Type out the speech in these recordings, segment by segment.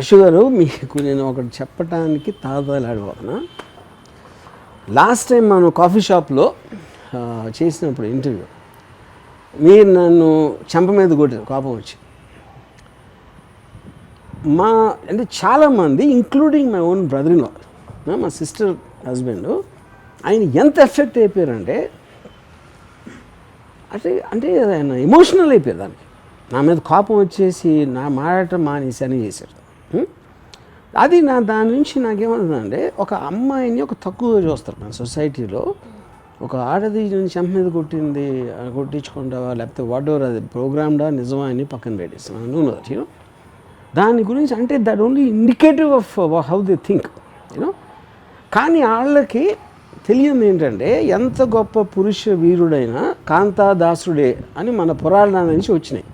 అశు గారు, మీకు నేను ఒకటి చెప్పడానికి తాదాలాడిపోతున్నా. లాస్ట్ టైం మనం కాఫీ షాప్లో చేసినప్పుడు ఇంటర్వ్యూ, మీరు నన్ను చెంప మీద కొట్టారు కోపం వచ్చి. అంటే చాలామంది including my own brother in law, మా సిస్టర్ హస్బెండ్, ఆయన ఎంత ఎఫెక్ట్ అయిపోయారంటే అంటే ఆయన ఎమోషనల్ అయిపోయారు. దానికి నా మీద కోపం వచ్చేసి నా మాట్లాడటం మానేసి అని చేశారు. అది దాని నుంచి నాకేమవుతుందంటే, ఒక అమ్మాయిని ఒక తక్కువగా చూస్తారు మన సొసైటీలో. ఒక ఆడది చెంప మీద కొట్టించుకుంటావా లేకపోతే వాట్ ఎవర్, అది ప్రోగ్రామ్డా నిజమా అని పక్కన పెట్టేస్తున్నాను. యూనో దాని గురించి అంటే that only indicative of how they think, you know. కానీ వాళ్ళకి తెలియదు ఏంటంటే, ఎంత గొప్ప పురుష వీరుడైనా కాంతాదాసుడే అని మన పురాణాల నుంచి వచ్చినాయి.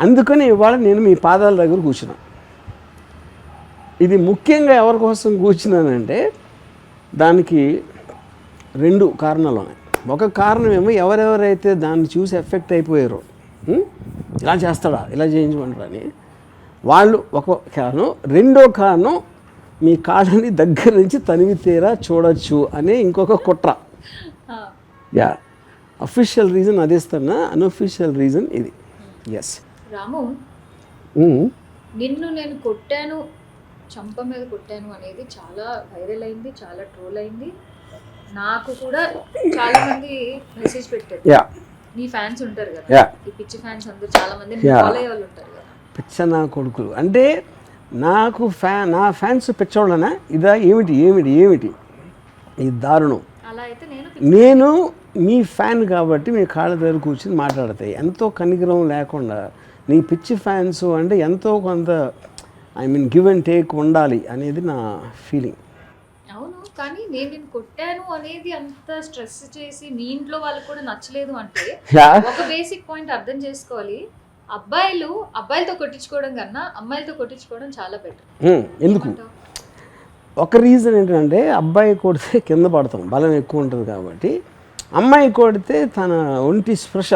అందుకని ఇవాళ నేను మీ పాదాల దగ్గర కూర్చున్నాను. ఇది ముఖ్యంగా ఎవరి కోసం కూర్చున్నానంటే, దానికి 2 కారణాలు ఉన్నాయి. ఒక కారణం ఏమో, ఎవరెవరైతే దాన్ని చూసి ఎఫెక్ట్ అయిపోయారో, ఇలా చేస్తాడా, ఇలా చేయించమంటారా అని వాళ్ళు ఒక కారణం. రెండో కారణం, మీ కాళ్ళని దగ్గర నుంచి తనివి తీరా చూడొచ్చు అనే ఇంకొక కుట్ర. యా, అఫీషియల్ రీజన్ అదే ఇస్తున్నా, అన్అఫీషియల్ రీజన్ ఇది. ఎస్ రాము, నిన్ను నేను కొట్టాను, చంప మీద కొట్టాను అనేది చాలా వైరల్ అయింది, చాలా ట్రోల్ అయింది. నాకు కూడా చాలా మంది మెసేజ్ పెట్టారు. నీ ఫ్యాన్స్ ఉంటారు కదా, ఈ పిచ్చి ఫ్యాన్స్ అందరూ చాలా మంది ఫాలో అయ్యే వాళ్ళు ఉంటారు కదా. పిచ్చ నా కొడుకులు అంటే నాకు నా ఫ్యాన్స్ పిచ్చోళ్ళనా? ఇదా ఏమిటి ఏమిటి ఏమిటి ఈ దారుణం? అలా అయితే నేను మీ ఫ్యాన్ కాబట్టి మీ కాళ్ళ దగ్గర కూర్చొని మాట్లాడతాయి. ఎంతో కనికరం లేకుండా నీ పిచ్చి ఫ్యాన్స్ అంటే ఎంతో కొంత గివ్ అండ్ టేక్ ఉండాలి అనేది నా ఫీలింగ్. అవును, కానీ నేను కొట్టాను అనేది అంత స్ట్రెస్ చేసి మీ ఇంట్లో వాళ్ళకి కూడా నచ్చలేదు అంటే ఒక బేసిక్ పాయింట్ అర్థం చేసుకోవాలి. అబ్బాయిలతో కొట్టించుకోవడం కన్నా అమ్మాయిలతో కొట్టించుకోవడం చాలా బెటర్. ఎందుకు? ఒక రీజన్ ఏంటంటే, అబ్బాయి కొడితే కింద పడతాం, బలం ఎక్కువ ఉంటుంది కాబట్టి. అమ్మాయి కొడితే తన ఒంటి స్పృశ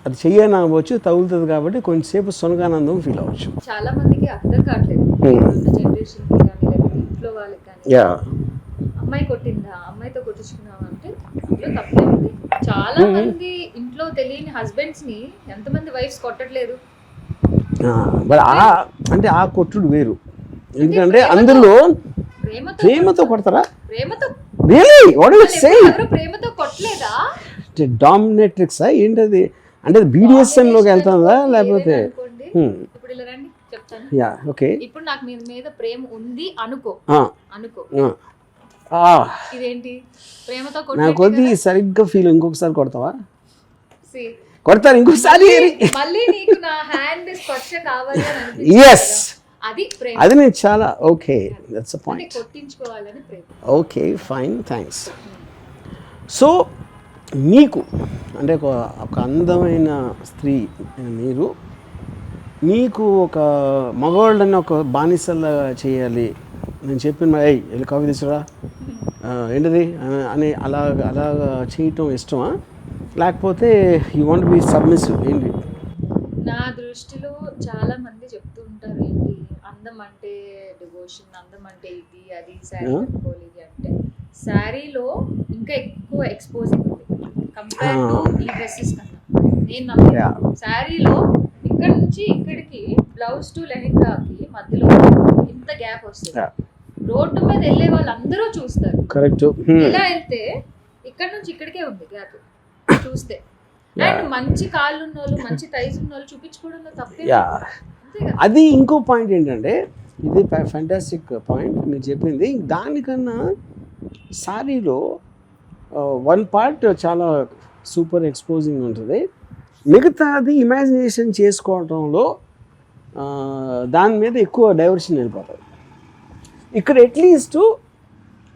అది చెయ్యనవచ్చు, తగులుతుంది కాబట్టి కొంచెంసేపు సునగానందం ఫీల్ అవ్వచ్చు. చాలా మందికి అర్థం కావట్లేదు జనరేషన్ కి కానీ లేకపోతే ఇంట్లో వాళ్ళకి కానీ, అమ్మాయి కొట్టిందా, అమ్మాయితో కొట్టించుకున్నావా అంటే అందులో తప్పేంటి? చాలా మంది ఇంట్లో తెలియని హస్బెండ్స్ ని ఎంతమంది వైఫ్స్ కొట్టట్లేదు. అంటే ఆ కొట్టుడు వేరు, ఎందుకంటే అందులో ప్రేమతో కొడతారా? ప్రేమతో ప్రేమతో కొట్టలేదా? డామినేట్రిక్సా ఏంటది? అంటే BDSM లోకి వెళ్తుందా లేకపోతే? ఇప్పుడు ఇలా రండి చెప్తాను. ఓకే, ఇప్పుడు నాకు మీ మీద ప్రేమ ఉంది అనుకో, ఇదేంటి ప్రేమతో కొద్ది సరిగ్గా ఫీల్. ఇంకొకసారి కొడతావా? కొడతాను ఇంకొకసారి. మళ్ళీ నీకు నా హ్యాండ్ స్పర్శ కావాలి అని అనిపిస్తుంది, అది నేను చాలా ఓకే, దట్స్ అ పాయింట్. కొట్టించుకోవాలని ప్రేమ. Okay fine, thanks. సో మీకు అంటే ఒక అందమైన స్త్రీ మీకు ఒక మగవాళ్ళని ఒక బానిసల్లా చేయాలి, నేను చెప్పిన వెళ్ళి కాఫీ తీసుకురా ఏంటిది అని అలాగా చేయటం ఇష్టమా, లేకపోతే యూ వాంట్ బి సబ్మిసివ్? ఏంటి? నా దృష్టిలో చాలా మంది చెప్తూ ఉంటారు, ఏంటి అందం అంటే డివోషన్, అందం అంటే ఇది అది, శారీ కట్టుకోవాలి అంటే శారీలో ఇంకా ఎక్కువ ఎక్స్పోజింగ్ ఉంది కంపేర్ టు ఈ డ్రెస్సెస్ కన్నా. నేను నమ్మను, శారీలో ఇక్కడ నుంచి ఇక్కడికి బ్లౌజ్ టు లెహెంగాకి మధ్యలో ఇంత గ్యాప్ వస్తుంది. రోడ్డు మీద వెళ్ళే వాళ్ళందరూ చూస్తారు, కరెక్ట్. ఇలా వెళ్తే ఇక్కడ నుంచి ఇక్కడికే ఉంది గ్యాప్ చూస్తే. అండ్ మంచి కాళ్ళు ఉన్న వాళ్ళు, మంచి థైస్ ఉన్న వాళ్ళు చూపించుకోవడంలో తప్పే. అది ఇంకో పాయింట్ ఏంటంటే, ఇది ఫ్యాంటాస్టిక్ పాయింట్ మీరు చెప్పింది. దానికన్నా సారీలో 1 పార్ట్ చాలా సూపర్ ఎక్స్పోజింగ్ ఉంటుంది, మిగతాది ఇమాజినేషన్ చేసుకోవడంలో దాని మీద ఎక్కువ డైవర్షన్ వెళ్ళిపోతుంది. ఇక్కడ అట్లీస్ట్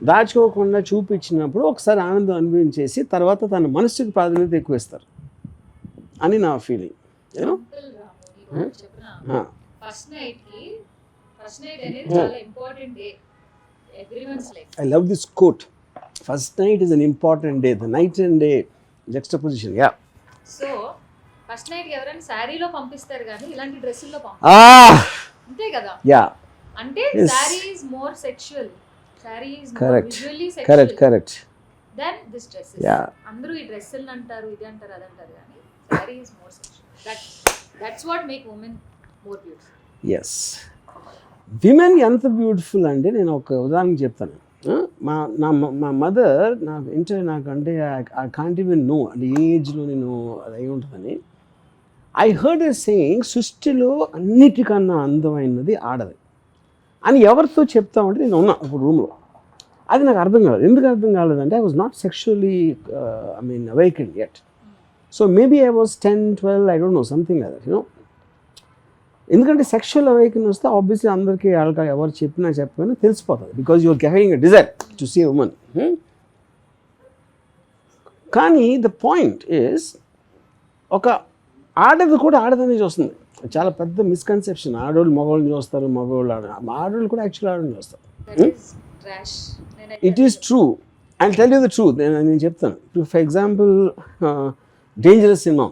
దాచుకోకుండా చూపించినప్పుడు ఒకసారి ఆనందం అనుభవించేసి తర్వాత తన మనసుకి ప్రాధాన్యత ఎక్కువ ఇస్తారు అని నా feeling. I love this quote. First night is an important day. The night and day juxtaposition. So, first night ఎవరైనా శారీలో పంపిస్తారు కానీ ఇలాంటి డ్రెస్సుల్లో పంపిస్తారు. అంతే కదా. యా, అంటే Yes. Sari is more sexual, sari is more Correct. Visually correct sexual correct. Then this dresses. Yeah. అందరూ ఈ డ్రెస్సులు అంటారు, ఇది అంటారు, అది అంటారు, కానీ sari is more sexual. That's what make women more beautiful. Yes, women ఎంత బ్యూటిఫుల్ అంటే నేను ఒక ఉదాహరణ చెప్తాను. మా మదర్ నాకంటే ఐ కాంట్ ఈవెన్ నో అంటే ఏజ్లో నేను అది అయి ఉంటుందని. ఐ హర్డ్ ఎ సేయింగ్, సృష్టిలో అన్నిటికన్నా అందమైనది ఆడది అని ఎవరితో చెప్తామంటే నేను ఉన్నా ఒక రూమ్లో. అది నాకు అర్థం కాలేదు. ఎందుకు అర్థం కాలేదంటే I was not sexually awakened yet. So maybe I was 10, 12, I don't know, something like that, ఎందుకంటే సెక్షువల్ అవేకెన్ వస్తే ఆబ్వియస్లీ అందరికీ వాళ్ళకి ఎవరు చెప్పినా చెప్పని తెలిసిపోతుంది, because you are having a desire to see a women. కానీ ద పాయింట్ ఈస్, ఒక ఆడది కూడా ఆడదని చూస్తుంది. చాలా పెద్ద మిస్కన్సెప్షన్. ఆడవాళ్ళు మగవాళ్ళని చూస్తారు, మగవాళ్ళు ఆడవాళ్ళు కూడా యాక్చువల్ ఆడని చూస్తారు. It is true. I tell you the truth. నేను చెప్తాను. For example, dangerous cinema.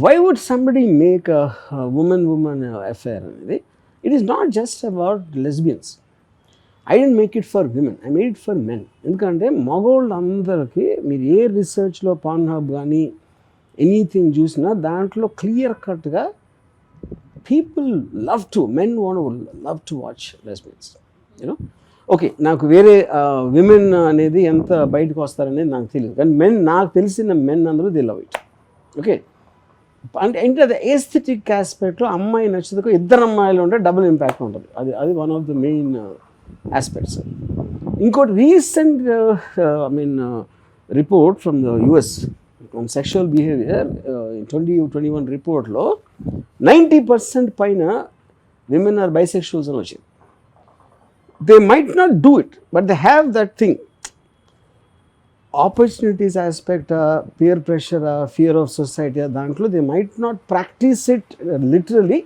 Why would somebody make a woman affair? It is not just about lesbians. I didn't make it for women. I made it for men. ఎందుకంటే మగవాళ్ళందరికీ మీరు ఏ రీసెర్చ్లో పార్న్హబ్ కానీ anything చూసినా దాంట్లో clear కట్గా people men love to watch lesbians. Okay, నాకు వేరే women అనేది ఎంత బయటకు వస్తారనేది నాకు తెలియదు, కానీ మెన్, నాకు తెలిసిన మెన్ అందరూ దే లవ్ ఇట్. ఓకే, అంటే ఏంటి, అది ఏస్థెటిక్ ఆస్పెక్ట్లో అమ్మాయి నచ్చుతకు ఇద్దరు అమ్మాయిలు ఉంటే డబుల్ ఇంపాక్ట్ ఉంటుంది. అది one of the main aspects. ఇంకోటి recent report from the US on sexual behaviour 2021 రిపోర్ట్లో 90% పైన విమెన్ ఆర్ బైసెక్షువల్స్ అని వచ్చింది. They might not do it, but they have that thing. Opportunities aspect, peer pressure, fear of society, దాంట్లో they might not practise it literally,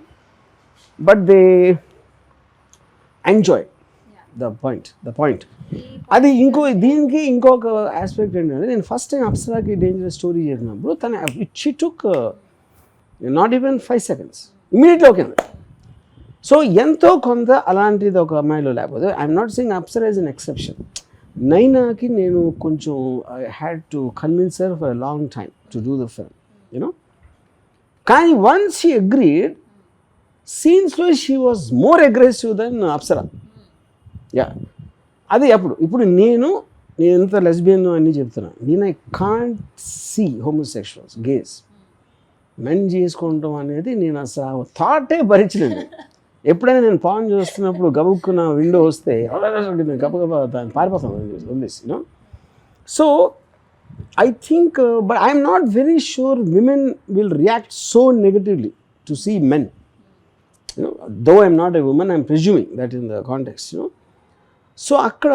but they enjoy the point. అది దీనికి ఇంకొక aspect ఏంటంటే, నేను first time అప్సరాకి dangerous story చేసినప్పుడు she took not even 5 seconds, immediately ఓకేంది. So ఎంతో కొంత అలాంటిది ఒక అమ్మాయిలో లేకపోతే, I'm not saying Apsara is an exception. నైనాకి నేను కొంచెం I had to convince her for a long time to do the film, కానీ వన్స్ షీ అగ్రీడ్, సీన్స్లో she was more aggressive then Apsara. Yeah, అది ఇప్పుడు నేను ఎంత లెస్బియన్ అన్నీ చెప్తున్నాను. నేను I can't see homosexuals, gays, men చేసుకోవటం అనేది నేను అసలు థాటే భరించలేదు. ఎప్పుడైనా నేను పాన్ చూస్తున్నప్పుడు గబుక్కున్న విండో వస్తే నేను గబగబా దాన్ని పారిపోతాను వదిలేసి. So I think, but I'm not very sure women will react so negatively to see men. Though I'm not a woman, I'm presuming that in the context. So అక్కడ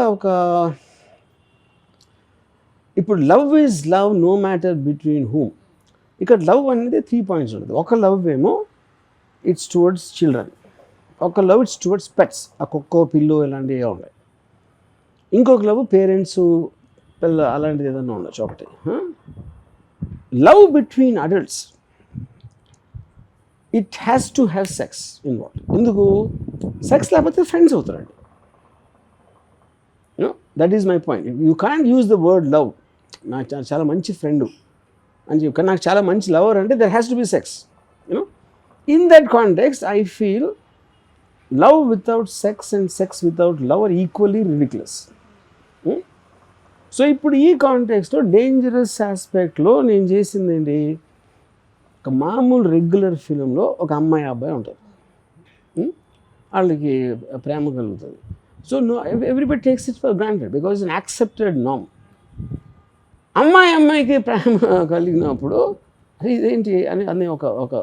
ఇప్పుడు love is love no matter between whom. ఇక్కడ love అనేది 3 points ఉంటుంది. ఒక love ఏమో it's towards children, ఒక love it's towards pets, ఆ కుక్క పిల్లు ఇలాంటివి ఉన్నాయి. ఇంకొక లవ్ పేరెంట్స్ పిల్ల అలాంటిది ఏదైనా ఉండొచ్చు ఒకటి. Love between adults, it has to have sex involve. ఎందుకు? సెక్స్ లేకపోతే ఫ్రెండ్స్ అవుతారండి. That is my point. You can't use the word love. నాకు చాలా మంచి ఫ్రెండు అని చెప్పి, నాకు చాలా మంచి లవర్ అంటే there has to be sex. In that context I feel love without sex and sex without love or equally ridiculous. So ఇప్పుడు ఈ కాంటెక్స్లో డేంజరస్ ఆస్పెక్ట్లో నేను చేసింది ఏంటి, ఒక మామూలు రెగ్యులర్ ఫిలింలో ఒక అమ్మాయి అబ్బాయి ఉంటారు, వాళ్ళకి ప్రేమ కలుగుతుంది. So everybody takes it for granted because it's an accepted norm. అమ్మాయికి ప్రేమ కలిగినప్పుడు అది ఇదేంటి అని ఒక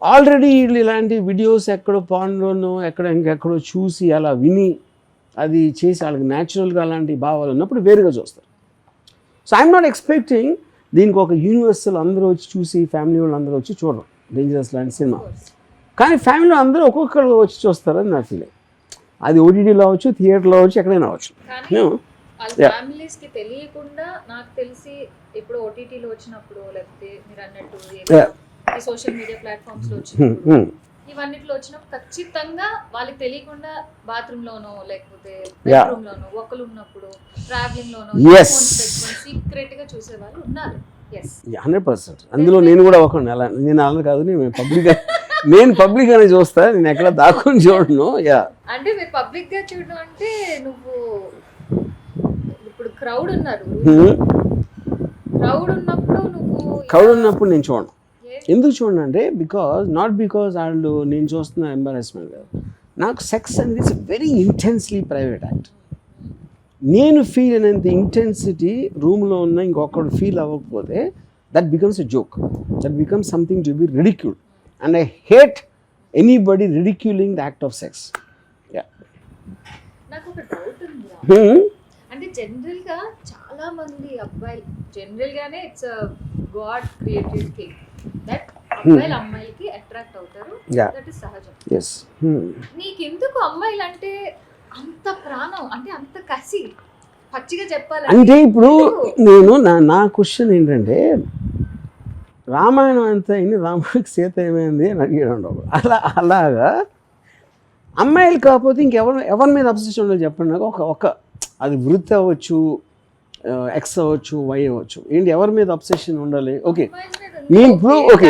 ఆల్రెడీ వీళ్ళు ఇలాంటి వీడియోస్ ఎక్కడో పాన్లోనో ఇంకెక్కడో చూసి అలా విని అది చేసి వాళ్ళకి న్యాచురల్గా అలాంటి భావాలు ఉన్నప్పుడు వేరుగా చూస్తారు. సో ఐఎమ్ నాట్ ఎక్స్పెక్టింగ్ దీనికి ఒక యూనివర్సల్ అందరూ వచ్చి చూసి ఫ్యామిలీ వాళ్ళు అందరూ వచ్చి చూడరు డేంజరస్ లాంటి సినిమా. కానీ ఫ్యామిలీలో అందరూ ఒక్కొక్కరు వచ్చి చూస్తారని నా ఫీలింగ్. అది ఓటీటీలో అవ్వచ్చు, థియేటర్లో అవ్వచ్చు, ఎక్కడైనా అవ్వచ్చు. ఫ్యామిలీస్కి తెలియకుండా నాకు తెలిసి ఇప్పుడు ఓటీటీలో వచ్చినప్పుడు లేకపోతే మీరు అన్నట్టు సోషల్ మీడియా ప్లాట్ఫామ్స్లో వచ్చినప్పుడు ఇవన్నిట్లో వచ్చినప్పుడు ఖచ్చితంగా వాళ్ళకి తెలియకుండా బాత్రూమ్ లోనో లేకపోతే బెడ్రూమ్ లోనో ఒకరు ఉన్నప్పుడు ట్రావెలింగ్ లోనో Yes. సీక్రెట్ గా చూసే వాళ్ళు ఉన్నారు. ఎస్ 100%. అందులో నేను కూడా ఒక నెల, నేను అలా కాదు, నేను పబ్లిక్ గానే చూస్తా, నేను ఎక్కడ దాక్కుని చూడను. యా అంటే మీరు పబ్లిక్ గా చూడడం అంటే నువ్వు ఇప్పుడు క్రౌడ్ ఉన్నారు, క్రౌడ్ ఉన్నప్పుడు నేను చూడను. ఎందుకు చూడండి అంటే నాట్ బికాజ్ వాళ్ళు నేను చూస్తున్న ఎంబారెస్మెంట్ కాదు, నాకు సెక్స్ అనేది it's very intensely private act. నేను ఫీల్ అయినంత ఇంటెన్సిటీ రూమ్లో ఉన్న ఇంకొకడు ఫీల్ అవ్వకపోతే that becomes a joke, that becomes something to be ridiculed, and I hate anybody ridiculing the act of sex. నాకు ఒక డౌట్ ఉంది. అంటే జనరల్ గా చాలా మంది అబ్బాయిలు జనరల్ గానే it's God created thing that అబ్బాయిలు అమ్మాయిలకి అట్రాక్ట్ అవుతారు, దట్ ఇస్ సహజం. నీకెందుకు అమ్మాయిలు అంటే అంత ప్రాణం, అంటే అంత కసి? పచ్చిగా చెప్పాలంటే అంటే ఇప్పుడు నేను నా క్వశ్చన్ ఏంటంటే, రామాయణం అంతా అయింది, రాముడికి సీత ఏమైంది అని అడిగాడు. అలాగా అమ్మాయిలు కాకపోతే ఎవరి మీద అబ్సెషన్ ఉండదు చెప్పండి నాకు. ఒక అది వృత్తి అవ్వచ్చు, ఎక్స్ అవ్వచ్చు, వై అవ్వచ్చు, ఏంటి ఎవరి మీద అబ్సెషన్ ఉండాలి? ఓకే నేను ఇప్పుడు ఓకే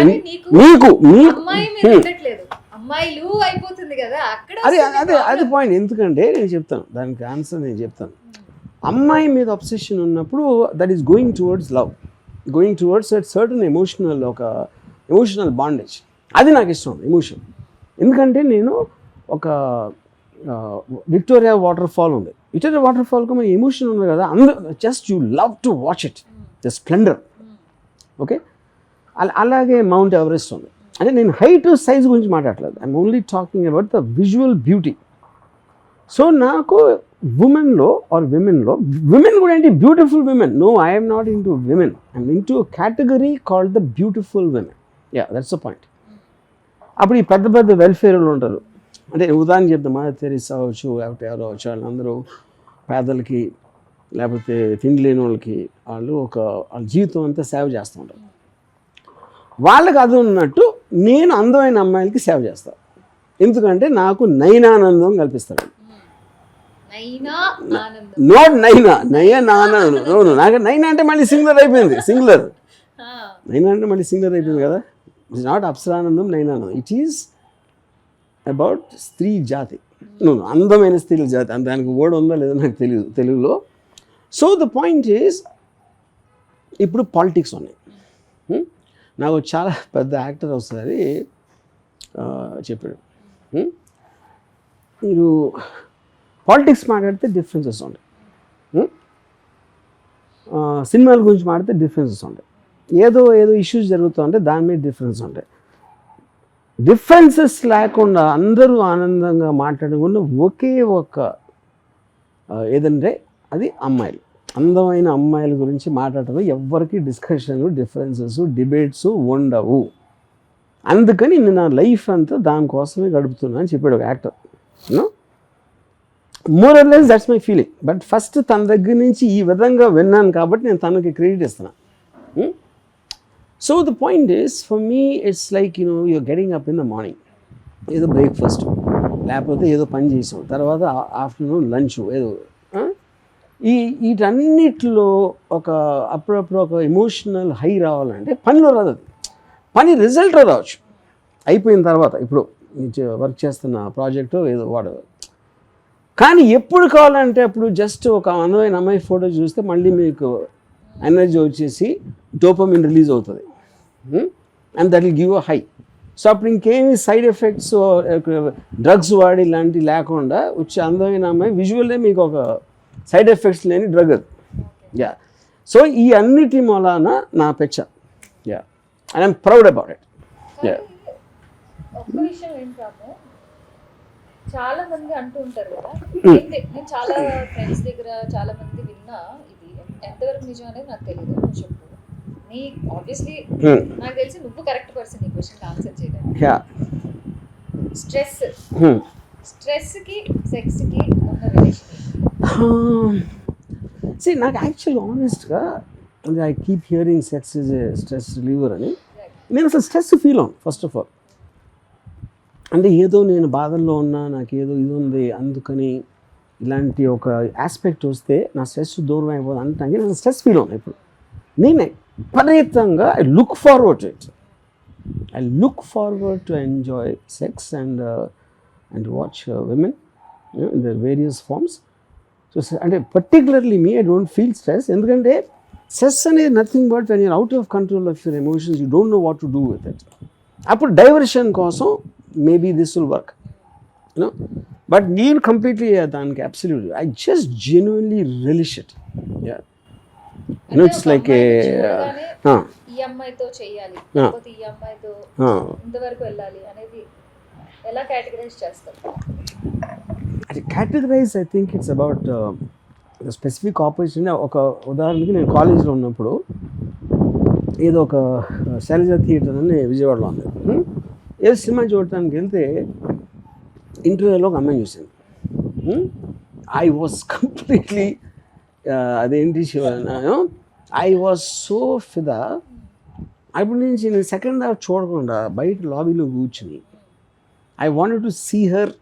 అమ్మాయిలు అయిపోతుంది కదా అక్కడ. అది పాయింట్. ఎందుకంటే నేను చెప్తాను దానికి ఆన్సర్, నేను చెప్తాను. అమ్మాయి మీద అబ్సెషన్ ఉన్నప్పుడు that is going towards love, going towards certain emotional bondage. అది నాకు ఇష్టం ఎమోషన్. ఎందుకంటే నేను ఒక విక్టోరియా వాటర్ ఫాల్ ఉంది, విక్టోరియా వాటర్ ఫాల్కి మన ఎమోషన్ ఉంది కదా, just you love to watch it, the splendour. Okay, అలాగే మౌంట్ ఎవరెస్ట్ ఉంది. అంటే నేను హైట్ సైజ్ గురించి మాట్లాడలేదు, I'm only talking about the visual beauty. So నాకు విమెన్లో విమెన్ కూడా ఏంటి, beautiful women. No, I'm not in to women, I'm in to category called the beautiful women. Yeah, that's the point. అప్పుడు ఈ పెద్ద పెద్ద వెల్ఫేర్లు ఉంటారు, అంటే ఉదాహరణ చెప్తాం, మదర్ తెరీసా అవ్వచ్చు, లేకపోతే ఎవరో అవచ్చు, వాళ్ళందరూ పేదలకి లేకపోతే తిండి లేని వాళ్ళకి వాళ్ళ జీవితం అంతా సేవ చేస్తూ ఉంటారు. వాళ్ళకి అది ఉన్నట్టు నేను అందమైన అమ్మాయిలకి సేవ చేస్తాను. ఎందుకంటే నాకు నయనానందం కల్పిస్తాడు. నాట్ నయనానందం. నాకు నైనా అంటే మళ్ళీ సింగులర్ అయిపోయింది కదా. ఇట్స్ నాట్ అప్సరానందం, నయనానందం. ఇట్ ఈస్ అబౌట్ స్త్రీ జాతి, అందమైన స్త్రీల జాతి. దానికి వర్డ్ ఉందా లేదో నాకు తెలియదు తెలుగులో. సో ద పాయింట్ ఈజ్, ఇప్పుడు పాలిటిక్స్ ఉన్నాయి. నాకు చాలా పెద్ద యాక్టర్ ఒకసారి చెప్పాడు, మీరు పాలిటిక్స్ మాట్లాడితే డిఫరెన్సెస్ ఉంటాయి, సినిమాల గురించి మాట్లాడితే డిఫరెన్సెస్ ఉంటాయి, ఏదో ఇష్యూస్ జరుగుతూ ఉంటే దాని మీద డిఫరెన్స్ ఉంటాయి. డిఫరెన్సెస్ లేకుండా అందరూ ఆనందంగా మాట్లాడకుండా ఒకే ఏదంటే అది అమ్మాయిలు. అందమైన అమ్మాయిల గురించి మాట్లాడటం ఎవ్వరికి డిస్కషన్లు, డిఫరెన్సెస్, డిబేట్స్ ఉండవు. అందుకని నేను నా లైఫ్ అంతా దానికోసమే గడుపుతున్నా అని చెప్పాడు ఒక actor. More or less that's my feeling. But first తన దగ్గర నుంచి ఈ విధంగా విన్నాను కాబట్టి నేను తనకి క్రెడిట్ ఇస్తున్నా. So the point is, for me it's like you're getting up in the morning, ఏదో బ్రేక్ఫాస్ట్, లేకపోతే ఏదో పని చేసాం, తర్వాత ఆఫ్టర్నూన్ లంచ్, ఏదో వీటన్నిటిలో అప్పుడప్పుడు ఒక ఎమోషనల్ హై రావాలంటే పనిలో రాదు. అది పని రిజల్ట్లో రావచ్చు అయిపోయిన తర్వాత, ఇప్పుడు వర్క్ చేస్తున్న ప్రాజెక్టు ఏదో వాడు. కానీ ఎప్పుడు కావాలంటే అప్పుడు జస్ట్ ఒక అందమైన అమ్మాయి ఫోటో చూస్తే మళ్ళీ మీకు ఎనర్జీ వచ్చేసి డోపమిన్ రిలీజ్ అవుతుంది, and that will give a high. So అప్పుడు ఇంకేమి సైడ్ ఎఫెక్ట్స్, డ్రగ్స్ వాడి ఇలాంటివి లేకుండా వచ్చే అందమైన అమ్మాయి విజువల్లే మీకు ఒక సైడ్ ఎఫెక్ట్స్ లేని డ్రగ్ అది. యా, సో ఈ అన్నిటి మూలాన నా పెచ్చ. Yeah, and I'm proud about it. Yeah, ఒక్క విషయం ఏంటంటే చాలా మంది అంటూ ఉంటారు కదా, నేను చాలా ఫ్రెండ్స్ దగ్గర చాలా మంది విన్నా, ఇది ఎంతవరకు నిజం అనేది నాకు తెలియదు, నువ్వు చెప్పు. నీ ఆబ్వియస్లీ నాకు తెలిసి నువ్వు కరెక్ట్ పర్సన్ ఈ క్వశ్చన్ ఆన్సర్ చేయడానికి. స్ట్రెస్కి సెక్స్కి ఉన్న రిలేషన్? See, నాకు యాక్చువల్గా ఆనెస్ట్గా I keep hearing sex is a stress reliever అని. నేను అసలు స్ట్రెస్ ఫీల్ అవును ఫస్ట్ ఆఫ్ ఆల్. అంటే ఏదో నేను బాధల్లో ఉన్నా, నాకు ఏదో ఇది ఉంది అందుకని ఇలాంటి ఒక ఆస్పెక్ట్ వస్తే నా స్ట్రెస్ దూరం అయిపోతుంది అంటే నేను స్ట్రెస్ ఫీల్ అవును. ఇప్పుడు నేను విపరీతంగా I look forward to it. I look forward to enjoy sex and watch women in the various forms. So అంటే particularly me I don't feel stress. ఎందుకంటే స్ట్రెస్ అనేది nothing but when you're out of control of your emotions, you don't know what to do with it. అప్పుడు diversion కోసం maybe this will work, you know. But నేను completely దానికి absolutely I just genuinely relish it. అంటే it's ఒక like అమ్మాయిని చూడగానే ఈ అమ్మాయితో చెయ్యాలి, లేకపోతే ఈ అమ్మాయితో ఇంతవరకు వెళ్ళాలి అనేది ఎలా కేటగరైజ్ చేస్తారు? అది categorize I think it's about specific opportunity. ఒక ఉదాహరణకి నేను కాలేజ్లో ఉన్నప్పుడు ఏదో ఒక శైలజ థియేటర్ అని విజయవాడలో ఉంది. ఏదో సినిమా చూడటానికి వెళ్తే ఇంటర్వ్యూలో ఒక అమ్మాయిని చూసాను. ఐ వాజ్ కంప్లీట్లీ అదేంటి ఐ వాజ్ సో ఫిదా. అప్పటి నుంచి నేను సెకండ్ హాఫ్ చూడకుండా బయట లాబీలో కూర్చుని I wanted to see her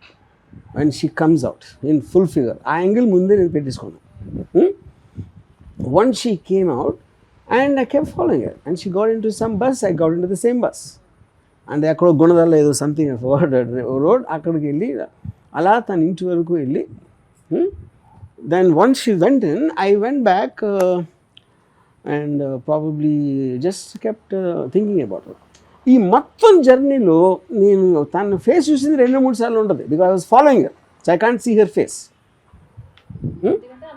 and she comes out in full figure. ఆ యాంగిల్ ముందే నేను పెట్టేసుకున్నాను. Once she came out and I kept following her and she got into some bus, I got into the same bus and ఎక్కడో గుణదల్లో ఏదో something road అక్కడికి వెళ్ళి అలా తన ఇంటి వరకు వెళ్ళి then once she went in I went back and probably just kept thinking about it. ఈ మొత్తం జర్నీలో నేను తన ఫేస్ చూసింది 2-3 సార్లు ఉంటుంది because I was following her, so I can't see her face.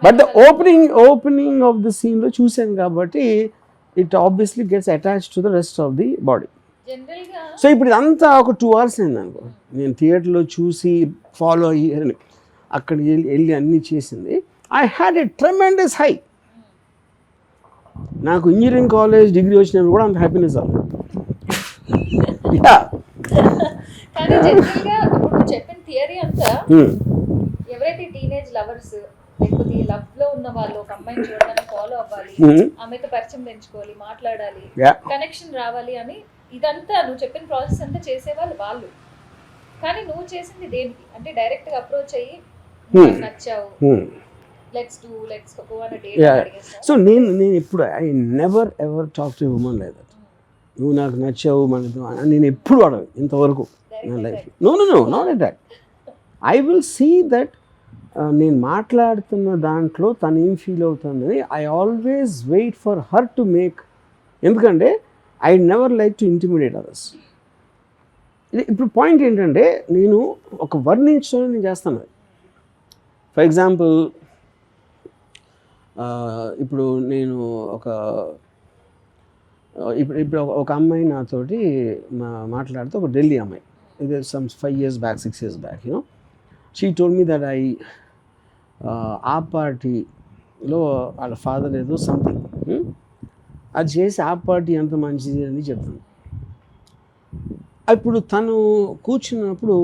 But the opening of the సీన్లో చూశాను కాబట్టి it obviously gets attached to the rest of the body. So ఇప్పుడు ఇదంతా ఒక 2 hours అయింది అనుకో. నేను థియేటర్లో చూసి ఫాలో అయ్యి అక్కడికి వెళ్ళి అన్నీ చేసింది. I had a tremendous high. నాకు ఇంజనీరింగ్ కాలేజ్ డిగ్రీ వచ్చినప్పుడు కూడా అంత హ్యాపీనెస్ అవ్వదు. కానీ జనరల్గా ఇప్పుడు చెప్పిన థియరీ అంతా ఎవరైతే టీనేజ్ లవర్స్ లేకపోతే ఈ లవ్ లో ఉన్న వాళ్ళు ఒక అమ్మాయిని చూడడానికి ఫాలో అవ్వాలి, ఆమెతో పరిచయం పెంచుకోవాలి, మాట్లాడాలి, కనెక్షన్ రావాలి అని ఇదంతా నువ్వు చెప్పిన ప్రాసెస్ అంతా చేసేవాళ్ళు వాళ్ళు. కానీ నువ్వు చేసింది దేనికి అంటే డైరెక్ట్ గా అప్రోచ్ అయ్యి నచ్చావు, let's go on a date అడిగేసావు. సో నేను ఎప్పుడు I never ever talk to women like that. నువ్వు నాకు నచ్చావు మనతో నేను ఎప్పుడు అడగను ఇంతవరకు నా life. No not like that. I will see that నేను మాట్లాడుతున్న దాంట్లో తను ఏం ఫీల్ అవుతుందని I always wait for her to make. ఎందుకంటే I never like to intimidate others. ఇప్పుడు పాయింట్ ఏంటంటే నేను ఒక వర్ణించడం నేను చేస్తాను. ఫర్ ఎగ్జాంపుల్ ఇప్పుడు నేను ఇప్పుడు ఒక అమ్మాయి నాతోటి మాట్లాడితే ఒక ఢిల్లీ అమ్మాయి, ఇది some 5 years back 6 years back, she told me that ఆ పార్టీలో వాళ్ళ ఫాదర్ ఏదో సంథింగ్ అది చేసి ఆ పార్టీ ఎంత మంచిది అని చెప్తాను. అప్పుడు తను కూర్చున్నప్పుడు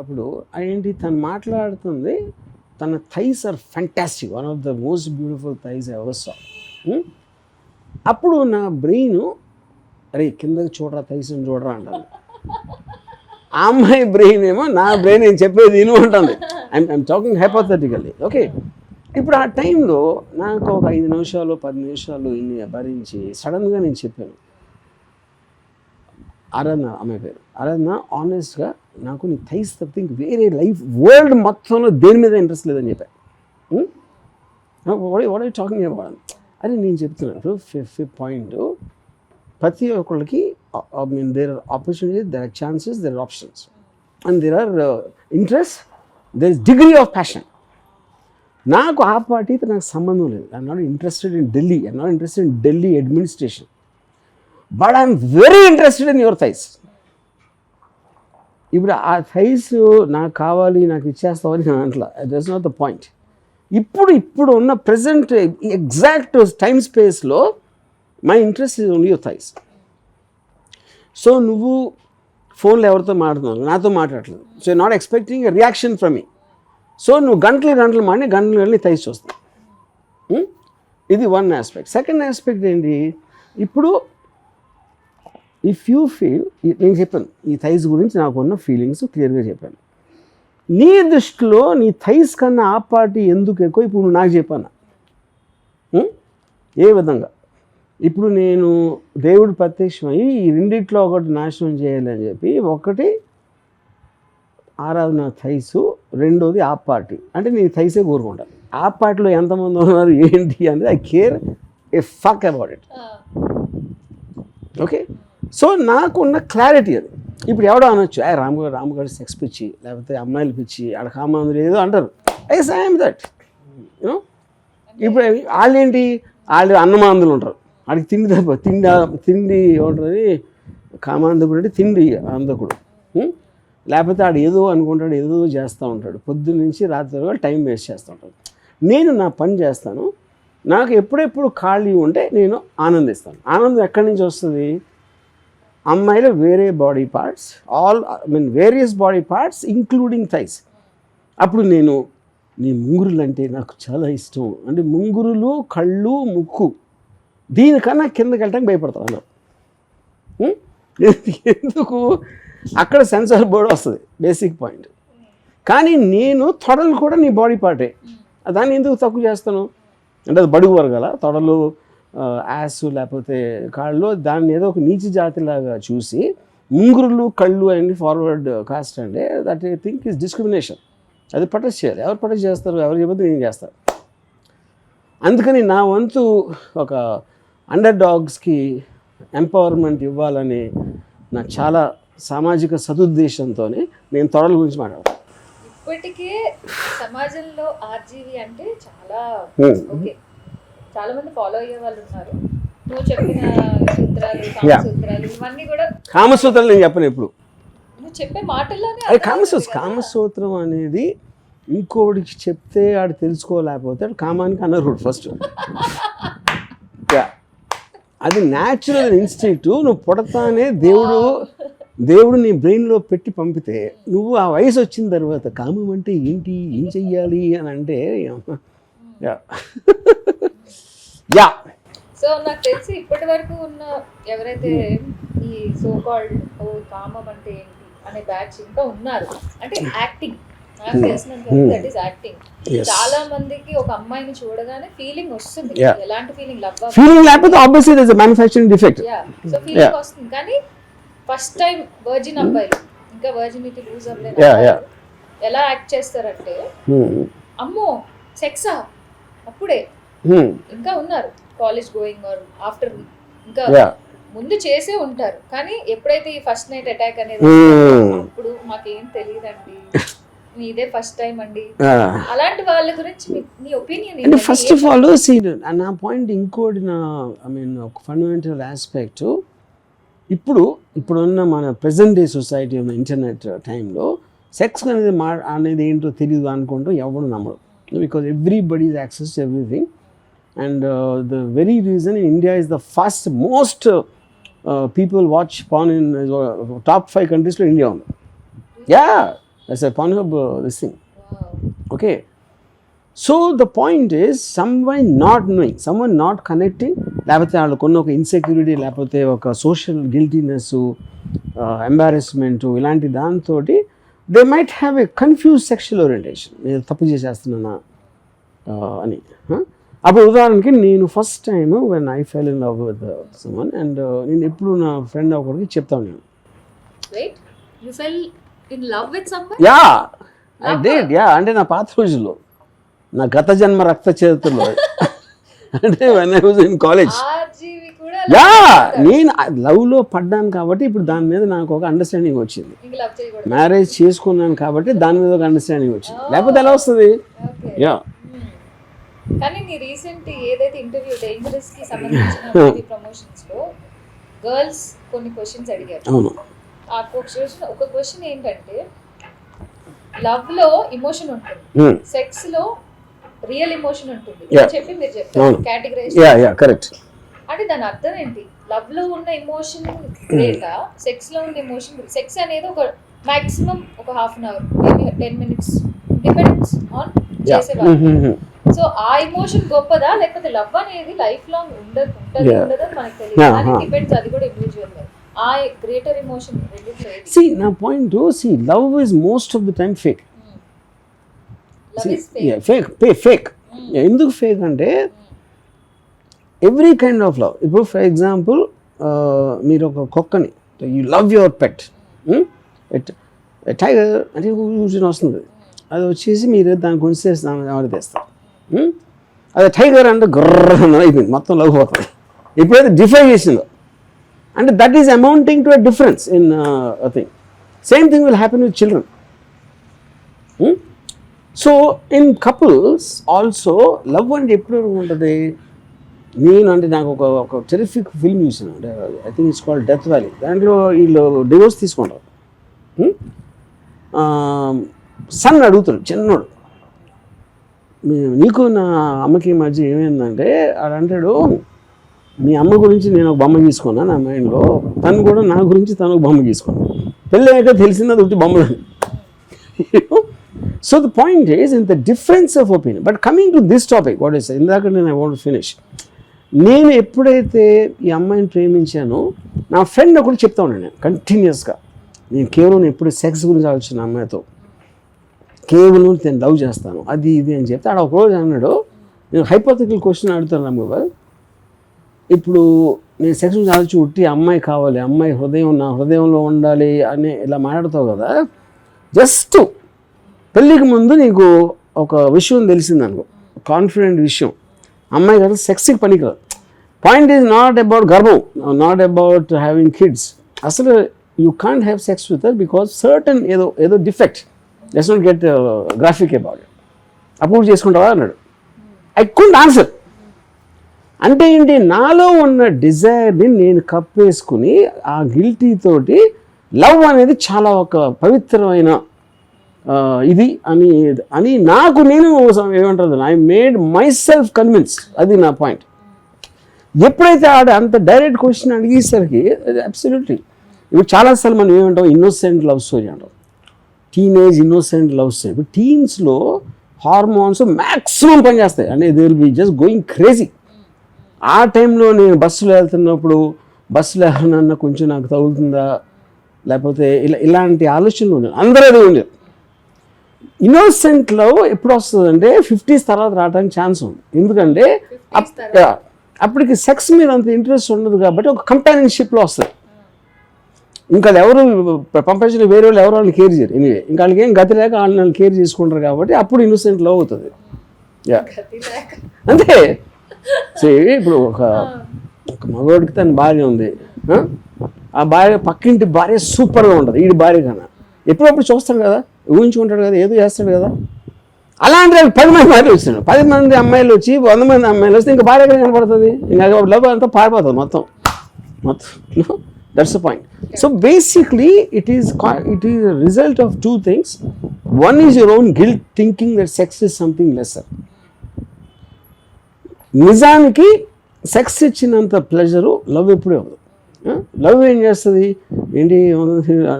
అప్పుడు ఏంటి తను మాట్లాడుతుంది, తన thighs are fantastic, one of the most beautiful thighs I ever saw. అప్పుడు నా బ్రెయిన్ అరే కిందకి చూడరా థైస్ అని చూడరా అంటాను. ఆ అమ్మాయి బ్రెయిన్ ఏమో నా బ్రెయిన్ నేను చెప్పేది విను ఉంటుంది. I'm talking hypothetically. ఓకే, ఇప్పుడు ఆ టైంలో నాకు ఒక 5 నిమిషాలు 10 నిమిషాలు ఇన్ని భరించి సడన్గా నేను చెప్పాను, ఆరాధన అమ్మాయి పేరు ఆరాధన, ఆనెస్ట్గా నాకు నీ థైస్ తప్పితే వేరే లైఫ్ వరల్డ్ మొత్తంలో దేని మీద ఇంట్రెస్ట్ లేదని చెప్పాను. What are you talking about? అని నేను చెప్తున్నాను. ఫిఫ్త్ పాయింట్, ప్రతి ఒక్కళ్ళకి there are opportunities, there are chances, there are options and there are interest, there is degree of passion. నాకు ఆ పార్టీతో నాకు సంబంధం లేదు. I'm not interested in Delhi, I'm not interested in Delhi administration, but I'm very interested in your thighs. ఇప్పుడు ఆ thighs నాకు కావాలి, నాకు ఇచ్చేస్తావని నేను అంటలా. That's not the point. ఇప్పుడు ఉన్న ప్రజెంట్ ఎగ్జాక్ట్ టైం స్పేస్లో my interest is only your thighs. So నువ్వు ఫోన్లో ఎవరితో మాట్లాడుతున్నావు, నాతో మాట్లాడలేదు. So not expecting a reaction from me. So నువ్వు గంటలు మాడి గంటలు థైస్ చూస్తావు. ఇది వన్ ఆస్పెక్ట్. సెకండ్ ఆస్పెక్ట్ ఏంటి, ఇప్పుడు ఇఫ్ యూ ఫీల్, నేను చెప్పాను ఈ థైస్ గురించి నాకున్న ఫీలింగ్స్ క్లియర్గా చెప్పాను. నీ దృష్టిలో నీ థైస్ కన్నా ఆ పార్టీ ఎందుకు ఎక్కువ ఇప్పుడు నువ్వు నాకు చెప్పాను. ఏ విధంగా ఇప్పుడు నేను దేవుడు ప్రత్యక్షమై ఈ రెండిట్లో ఒకటి నాశనం చేయాలని చెప్పి, ఒకటి ఆరాధన థైసు, రెండోది ఆ పార్టీ. అంటే నేను థైసే కోరుకుంటాను. ఆ పార్టీలో ఎంతమంది ఉన్నారు ఏంటి అనేది I care A fuck about it. Okay, so నాకున్న క్లారిటీ అది. ఇప్పుడు ఎవడో అనొచ్చు రాముగారు సెక్స్ పిచ్చి, లేకపోతే అమ్మాయిలు పిచ్చి, ఆడ కామందులు ఏదో అంటారు. Is I'm that you know. ఇప్పుడు వాళ్ళేంటి, వాళ్ళు అన్నమాందులు ఉంటారు, వాడికి తిండి తప్ప తిండి ఉంటుంది. కామాంధకుడు అంటే తిండి అందకుడు. లేకపోతే ఆడు ఏదో అనుకుంటాడు, ఏదో చేస్తూ ఉంటాడు, పొద్దున్న నుంచి రాత్రి వరకు టైం వేస్ట్ చేస్తూ ఉంటాడు. నేను నా పని చేస్తాను, నాకు ఎప్పుడెప్పుడు ఖాళీ ఉంటే నేను ఆనందిస్తాను. ఆనందం ఎక్కడి నుంచి వస్తుంది? అమ్మాయిలో వేరే body parts, various body parts including thighs. అప్పుడు నీ ముంగురులు అంటే నాకు చాలా ఇష్టం అంటే, ముంగురులు, కళ్ళు, ముక్కు, దీనికన్నా కిందకి వెళ్ళడానికి భయపడతాను అన్నారు. ఎందుకు? అక్కడ సెన్సార్ బోర్డు వస్తుంది, బేసిక్ పాయింట్. కానీ నేను తొడలు కూడా నీ బాడీ పార్టే, దాన్ని ఎందుకు తక్కువ చేస్తాను అంటే అది బడుగు వరగల తొడలు, యాస్ లేకపోతే కాళ్ళు, దాన్ని ఏదో ఒక నీచి జాతిలాగా చూసి ముంగురులు, కళ్ళు అన్ని ఫార్వర్డ్ కాస్ట్ అంటే that I think is discrimination. అది ప్రొటెస్ట్ చేయాలి. ఎవరు ప్రొటెస్ట్ చేస్తారు? ఎవరు చెప్పితే నేను చేస్తాను. అందుకని నా వంతు ఒక అండర్ డాగ్స్కి ఎంపవర్మెంట్ ఇవ్వాలని నా చాలా సామాజిక సదుద్దేశంతోనే నేను తొడల గురించి మాట్లాడతాను. ఇప్పటికే సమాజంలో ఆర్జీవి అంటే చాలా ఓకే, చాలా మంది ఫాలో అయ్యే వాళ్ళు ఉన్నారు. నువ్వు చెప్పిన సూత్రాలు, కామసూత్రాలు, ఇవన్నీ కూడా కామసూత్రాలు నేను చెప్పను ఎప్పుడు. నువ్వు చెప్పే మాటల్లోనే అది కామసూత్రం అనేది ఇంకోటికి చెప్తే ఆడు తెలుసుకోలేకపోతే ఆడు కామానికి అనర్హుడు ఫస్ట్. అది న్యాచురల్ ఇన్స్టింక్ట్. నువ్వు పుడతానే దేవుడు నీ బ్రెయిన్లో పెట్టి పంపితే, నువ్వు ఆ వయసు వచ్చిన తర్వాత కామం అంటే ఏంటి, ఏం చెయ్యాలి అని అంటే యా. సో నాకు తెలిసి ఇప్పటి వరకు ఉన్న ఎవరైతే ఈ సో కాల్డ్ కామం అంటే ఏంటి అనే బ్యాచ్ ఇంకా ఉన్నారు అంటే యాక్టింగ్, నాకు తెలిసినంత దట్ ఈస్ యాక్టింగ్. చాలా మందికి ఒక అమ్మాయిని చూడగానే ఫీలింగ్ వస్తుంది. ఎలాంటి ఫీలింగ్? ఫీలింగ్ లేకపోతే obviously there is a manufacturing defect. So feeling వస్తుంది. కానీ ఫస్ట్ టైం వర్జిన్ అబ్బాయిలు, ఇంకా వర్జినిటీ లూజ్ అవ్వలేదు, ఎలా యాక్ట్ చేస్తారంటే అమ్మో సెక్సా అప్పుడే. ఇంకా ఉన్నారు కాలేజ్ గోయింగ్ ఆర్ ఆఫ్టర్, ఇంకా ముందు చేసే ఉంటారు. కానీ ఎప్పుడైతే ఈ ఫస్ట్ నైట్ అటాక్ అనేది అప్పుడు మాకేం తెలియదండి, మీదే ఫస్ట్ టైం అండి, అలాంటి వాళ్ళ గురించి మీ ఒపీనియన్ ఏంటి? ఫస్ట్ ఆఫ్ ఆల్ నా పాయింట్ ఇంకోటి, ఒక ఫండమెంటల్ ఆస్పెక్ట్, ఇప్పుడున్న మన ప్రెజెంట్ డే సొసైటీ ఉన్న ఇంటర్నెట్ టైంలో సెక్స్ అనేది ఏంటో తెలియదు అనుకుంటూ ఎవరు నమ్మరు. Because everybody is access to everything. And the very reason in India is the first most people watch porn in top 5 కంట్రీస్లో ఇండియా ఉంది. Yeah, that's a Pornhub this thing. Okay, so the point is someone not knowing, someone not connecting, లేకపోతే వాళ్ళకున్న ఒక insecurity, లేకపోతే ఒక social guiltiness, ఎంబారెస్మెంటు, ఇలాంటి దాంతో they might have a confuse sexual orientation. నేను తప్పు చేసేస్తున్నానా అని. అప్పుడు ఉదాహరణకి నేను first time when I fell in love with someone, and నేను ఎప్పుడు నా ఫ్రెండ్ ఒకరికి చెప్తాను నేను, యా ఐ డిడ్, యా, అంటే నా పాత రోజుల్లో, నా గత జన్మ రక్త చరిత్రలో, అంటే when I was in college, yeah, నేను లవ్లో పడ్డాను కాబట్టి ఇప్పుడు దాని మీద నాకు ఒక అండర్స్టాండింగ్ వచ్చింది. మ్యారేజ్ చేసుకున్నాను కాబట్టి దాని మీద ఒక అండర్స్టాండింగ్ వచ్చింది, లేకపోతే ఎలా వస్తుంది? యా. కానీ నీ రీసెంట్ ఏదైతే ఇంటర్వ్యూ డేంజరస్ కి సంబంధించిన ప్రమోషన్స్ లో గర్ల్స్ కొన్ని క్వశ్చన్స్ అడిగారు. అవును. ఆ ఒక క్వశ్చన్ ఏంటంటే, లవ్ లో ఎమోషన్ ఉంటుంది, సెక్స్ లో రియల్ ఎమోషన్ ఉంటుంది చెప్పి మీరు చెప్పారు కేటగరైజ్. కరెక్ట్. అంటే దాని అర్థం ఏంటి? లవ్ లో ఉన్న ఎమోషన్ గ్రేటా, సెక్స్ లో ఉన్న ఎమోషన్? సెక్స్ అనేది ఒక మాక్సిమం ఒక half an hour, maybe 10 minutes, depends on చేసేవాళ్ళు. సో ఆ ఎమోషన్ గొప్పదా, లేకపోతే లవ్ అనేది లైఫ్ లాంగ్ ఉండదు మనకు తెలియదు, కానీ డిపెండ్స్, అది కూడా ఇండివిజువల్. ఆ గ్రేటర్ ఎమోషన్ రెండిట్లో ఏది? See, నా point, love is most of the time fake. Love is fake. Fake. ఎందుకు ఫేక్ అంటే ఎవ్రీ కైండ్ ఆఫ్ లవ్. ఇప్పుడు ఫర్ ఎగ్జాంపుల్ మీరు ఒక కుక్కని, you love your pet, tiger అంటే కూర్చొని వస్తుంది, అది వచ్చేసి మీరు దాన్ని కొంచెం దాన్ని తెస్తారు, అది టైగర్ అంటే గ్రర్ అయిపోయింది, మొత్తం లవ్ పోతుంది. ఎప్పుడైతే డిఫై చేసిందో అంటే that is amounting to a difference in thing. Same thing will happen with children. So in couples also love అంటే ఎప్పుడు ఉంటుంది. నేను అంటే నాకు ఒక టెరిఫిక్ ఫిల్మ్ చూసాను, అంటే I think it's called death valley. దాంట్లో వీళ్ళు డివోర్స్ తీసుకుంటారు. సన్ అడుగుతాడు చిన్నోడు, నీకు నా అమ్మకి మధ్య ఏమైందంటే అంటాడు, మీ అమ్మ గురించి నేను ఒక బొమ్మ తీసుకున్నాను నా మైండ్లో, తను కూడా నా గురించి తను ఒక బొమ్మ తీసుకున్నాను, పెళ్ళి అయ్యాక తెలిసింది ఒకటి బొమ్మలని. So the point is in the difference of opinion. But coming to this topic, what is ఇందాక నేను ఐ వాంట్ ఫినిష్. నేను ఎప్పుడైతే ఈ అమ్మాయిని ప్రేమించానో నా ఫ్రెండ్ ఒకటి చెప్తా ఉన్నాను నేను కంటిన్యూస్గా, నేను కేవలం ఎప్పుడు సెక్స్ గురించి ఆలోచన అమ్మాయితో, కేవలం నేను లవ్ చేస్తాను అది ఇది అని చెప్తే ఆడ ఒకరోజు అన్నాడు, నేను హైపోథెటికల్ క్వశ్చన్ అడుగుతాను అమ్మ, ఇప్పుడు నేను సెక్స్ గురించి ఆలోచించి ఉట్టి అమ్మాయి కావాలి, అమ్మాయి హృదయం నా హృదయంలో ఉండాలి అని ఇలా మాట్లాడతావు కదా, జస్ట్ పెళ్ళికి ముందు నీకు ఒక విషయం తెలిసిందనుకో, కాన్ఫిడెంట్ విషయం, అమ్మాయి కదా సెక్స్కి పనికిరాదు. పాయింట్ ఈజ్ నాట్ అబౌట్ గర్భం, నాట్ అబౌట్ హ్యావింగ్ కిడ్స్. అసలు you can't have sex with her because certain ఏదో defect, let's not get graphic about it. అప్పుడు చేసుకుంటావా అన్నాడు. I couldn't answer. అంటే ఏంటి, నాలో ఉన్న డిజైర్ని నేను కప్పేసుకుని ఆ గిల్టీ తోటి లవ్ అనేది చాలా ఒక పవిత్రమైన ఇది అని నాకు నేను ఏమంటారు, I made my self convince. అది నా పాయింట్. ఎప్పుడైతే అంత డైరెక్ట్ క్వశ్చన్ అడిగేసరికి అబ్సల్యూట్లీ, ఇప్పుడు చాలాసార్లు మనం ఏమంటాం, ఇన్నోసెంట్ లవ్ స్టోరీ అంటాం, టీనేజ్ ఇన్నోసెంట్ లవ్ స్టోరీ. ఇప్పుడు టీన్స్లో హార్మోన్స్ మ్యాక్సిమం పనిచేస్తాయి, అంటే they will be just going crazy. ఆ టైంలో నేను బస్సులో వెళ్తున్నప్పుడు బస్సులో ఎవరినన్నా కొంచెం నాకు తగులుతుందా, లేకపోతే ఇలాంటి ఆలోచనలు ఉండేవి, అందరూ అదే ఉండేది. ఇన్నోసెంట్ లవ్ ఎప్పుడు వస్తుంది అంటే 50s తర్వాత రావడానికి ఛాన్స్ ఉంది. ఎందుకంటే అప్పటికి సెక్స్ మీద అంత ఇంట్రెస్ట్ ఉండదు కాబట్టి ఒక కంపానియన్షిప్లో వస్తుంది. ఇంకా అది ఎవరు పంపించిన వేరే వాళ్ళు ఎవరు వాళ్ళని కేర్ చేయరు. ఎనీవే ఇంకా వాళ్ళకి ఏం గతి లేక వాళ్ళని కేర్ చేసుకుంటారు కాబట్టి అప్పుడు ఇన్నోసెంట్ లవ్ అవుతుంది. అంతే. సో ఇప్పుడు ఒక మగవాడికి తన భార్య ఉంది, ఆ భార్య పక్కింటి భార్య సూపర్గా ఉంటుంది వీడి భార్య కన్నా. ఎప్పుడప్పుడు చూస్తాడు కదా, ఊహించుకుంటాడు కదా, ఏదో చేస్తాడు కదా. అలాంటి 10 మంది భార్యలు వచ్చినాడు, 10 మంది అమ్మాయిలు వచ్చి 100 మంది అమ్మాయిలు వస్తే ఇంకా భార్య కనపడుతుంది, ఇంకా లవ్ అంతా పారిపోతుంది మొత్తం. That's the point. So basically it is result of 2 things. One is your own guilt thinking that sex is something lesser. నిజానికి సెక్స్ ఇచ్చినంత ప్లెజరు లవ్ ఎప్పుడే అవ్వదు. లవ్ ఏం చేస్తుంది ఏంటి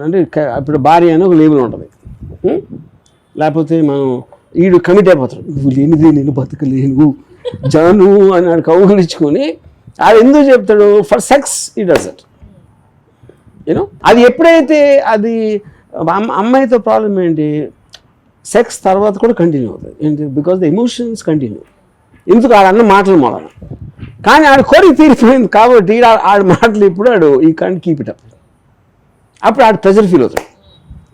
అంటే, ఇప్పుడు భార్య అని ఒక లేబుల్ ఉంటుంది, లేకపోతే మనం వీడు కమిట్ అయిపోతాడు, నువ్వు లేనిది నేను బతకలేను జాను అని ఆడు కౌగులించుకొని ఆడు ఎందుకు చెప్తాడు, ఫర్ సెక్స్ ఈ డస్ ఇట్. యూనో అది ఎప్పుడైతే అది అమ్మాయితో ప్రాబ్లం ఏంటి, సెక్స్ తర్వాత కూడా కంటిన్యూ అవుతుంది ఏంటి, బికాస్ ద ఎమోషన్స్ కంటిన్యూ. ఎందుకు ఆడన్న మాటలు మొదలు, కానీ ఆడ కోరిక తీరిపోయింది కాబట్టి ఆడ మాటలు ఇప్పుడు ఈ కాంట్ కీప్ ఇట్ అప్. అప్పుడు ఆడు ప్రెజర్ ఫీల్ అవుతాడు,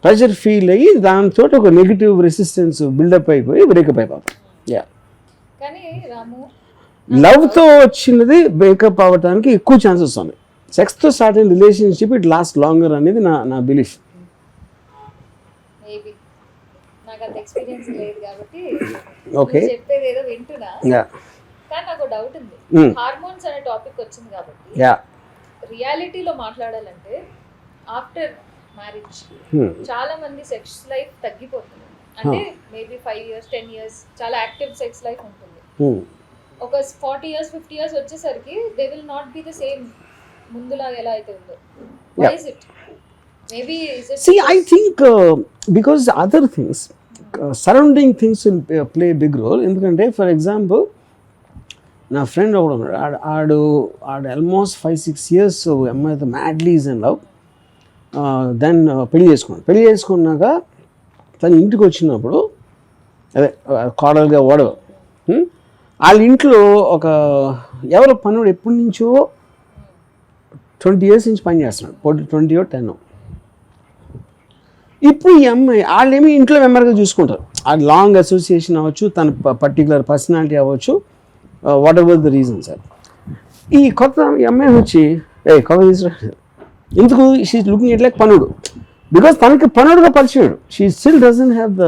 ప్రెజర్ ఫీల్ అయ్యి దాంతో ఒక నెగిటివ్ రెసిస్టెన్స్ బిల్డప్ అయిపోయి బ్రేకప్ అయిపోతాడు. కానీ రాము, లవ్తో వచ్చినది బ్రేకప్ అవ్వడానికి ఎక్కువ ఛాన్సెస్ ఉన్నాయి. సెక్స్తో స్టార్ట్ అయిన రిలేషన్షిప్ ఇట్ లాస్ట్ లాంగర్ అనేది నా బిలీఫ్. నాకు అంత ఎక్స్పీరియన్స్ లేదు కాబట్టి ఓకే చెప్పేది ఏదో వింటున్నా, కానీ నాకు డౌట్ ఉంది. హార్మోన్స్ అనే టాపిక్ వచ్చింది కాబట్టి రియాలిటీలో మాట్లాడాలంటే ఆఫ్టర్ మ్యారేజ్ చాలా మంది సెక్స్ లైఫ్ తగ్గిపోతుంది. అంటే మేబీ 5 years 10 years చాలా యాక్టివ్ సెక్స్ లైఫ్ ఉంటుంది. ఒక 40 years 50 years వచ్చేసరికి they will not be the same ముందులాగా ఎలా అయితే ఉందో. Why is it? Maybe see I think because other things surrounding things will play a big role. ఎందుకంటే for example నా ఫ్రెండ్ ఒకడు ఉన్నాడు, ఆడు ఆల్మోస్ట్ 5-6 years అమ్మాయితో madly is in love. Then పెళ్లి చేసుకున్నాక తను ఇంటికి వచ్చినప్పుడు అదే కోడలుగా ఓడవ వాళ్ళ ఇంట్లో ఒక ఎవరో పనుడు ఎప్పటి నుంచో 20 years నుంచి పని చేస్తున్నాడు, 20 or 10. ఇప్పుడు ఈ అమ్మాయి వాళ్ళేమి ఇంట్లో మెంబర్గా చూసుకుంటారు, ఆ లాంగ్ అసోసియేషన్ అవ్వచ్చు, తన పర్టికులర్ పర్సనాలిటీ అవ్వచ్చు, whatever the reason sir. ఈ ఈ అమ్మాయి వచ్చి కవర్ తీసుకురా ఎందుకు, షీ లుకింగ్ ఇట్ లైక్ పనుడు, బికాస్ తనకి పనుడుగా పరిచయం, she still doesn't have the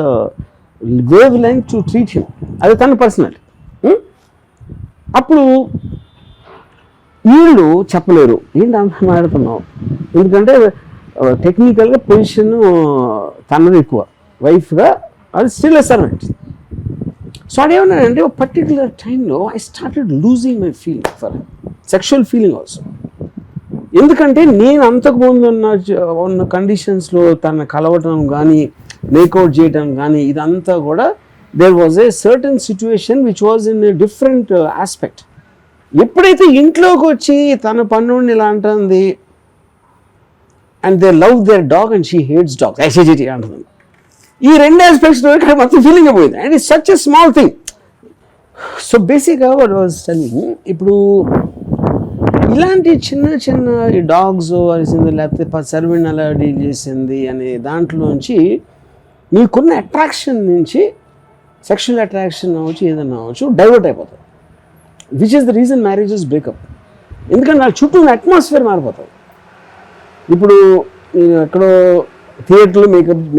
wavelength to treat him, అది తన పర్సనాలిటీ. అప్పుడు వీళ్ళు చెప్పలేరు ఏంటి అంత మాట్లాడుతున్నావు, ఎందుకంటే టెక్నికల్గా పొజిషన్ తనది ఎక్కువ, వైఫ్గా అది స్టిల్ ఎ సర్వెంట్. సో అదేమన్నానంటే ఒక పర్టికులర్ టైంలో I started losing my feeling for sexual feeling also. ఎందుకంటే నేను అంతకుముందు ఉన్న కండిషన్స్లో తన కలవటం కానీ మేకౌట్ చేయటం కానీ ఇదంతా కూడా there was a certain situation which was in a different aspect. ఎప్పుడైతే ఇంట్లోకి వచ్చి తన పన్నుడిని ఇలా అంటుంది, and they love their dog and she hates dog యాక్సిజిటీ అంటుంది, ఈ రెండు ఆస్పెక్ట్స్లో ఇక్కడ మొత్తం ఫీలింగ్ అయిపోయింది. And it's such a small thing. So బేసిక్గా వాట్ వాజ్ టెల్లింగ్, ఇప్పుడు ఇలాంటి చిన్న ఈ డాగ్స్ అరిసింది లేకపోతే సర్వెంట్ అలా డీల్ చేసింది అనే దాంట్లోంచి మీకున్న అట్రాక్షన్ నుంచి సెక్షువల్ అట్రాక్షన్ అవ్వచ్చు ఏదన్నా అవ్వచ్చు డైవర్ట్ అయిపోతుంది, which is the reason marriages breakup. ఎందుకంటే నా చుట్టూ ఉన్న అట్మాస్ఫియర్ మారిపోతుంది. ఇప్పుడు నేను ఎక్కడో థియేటర్లో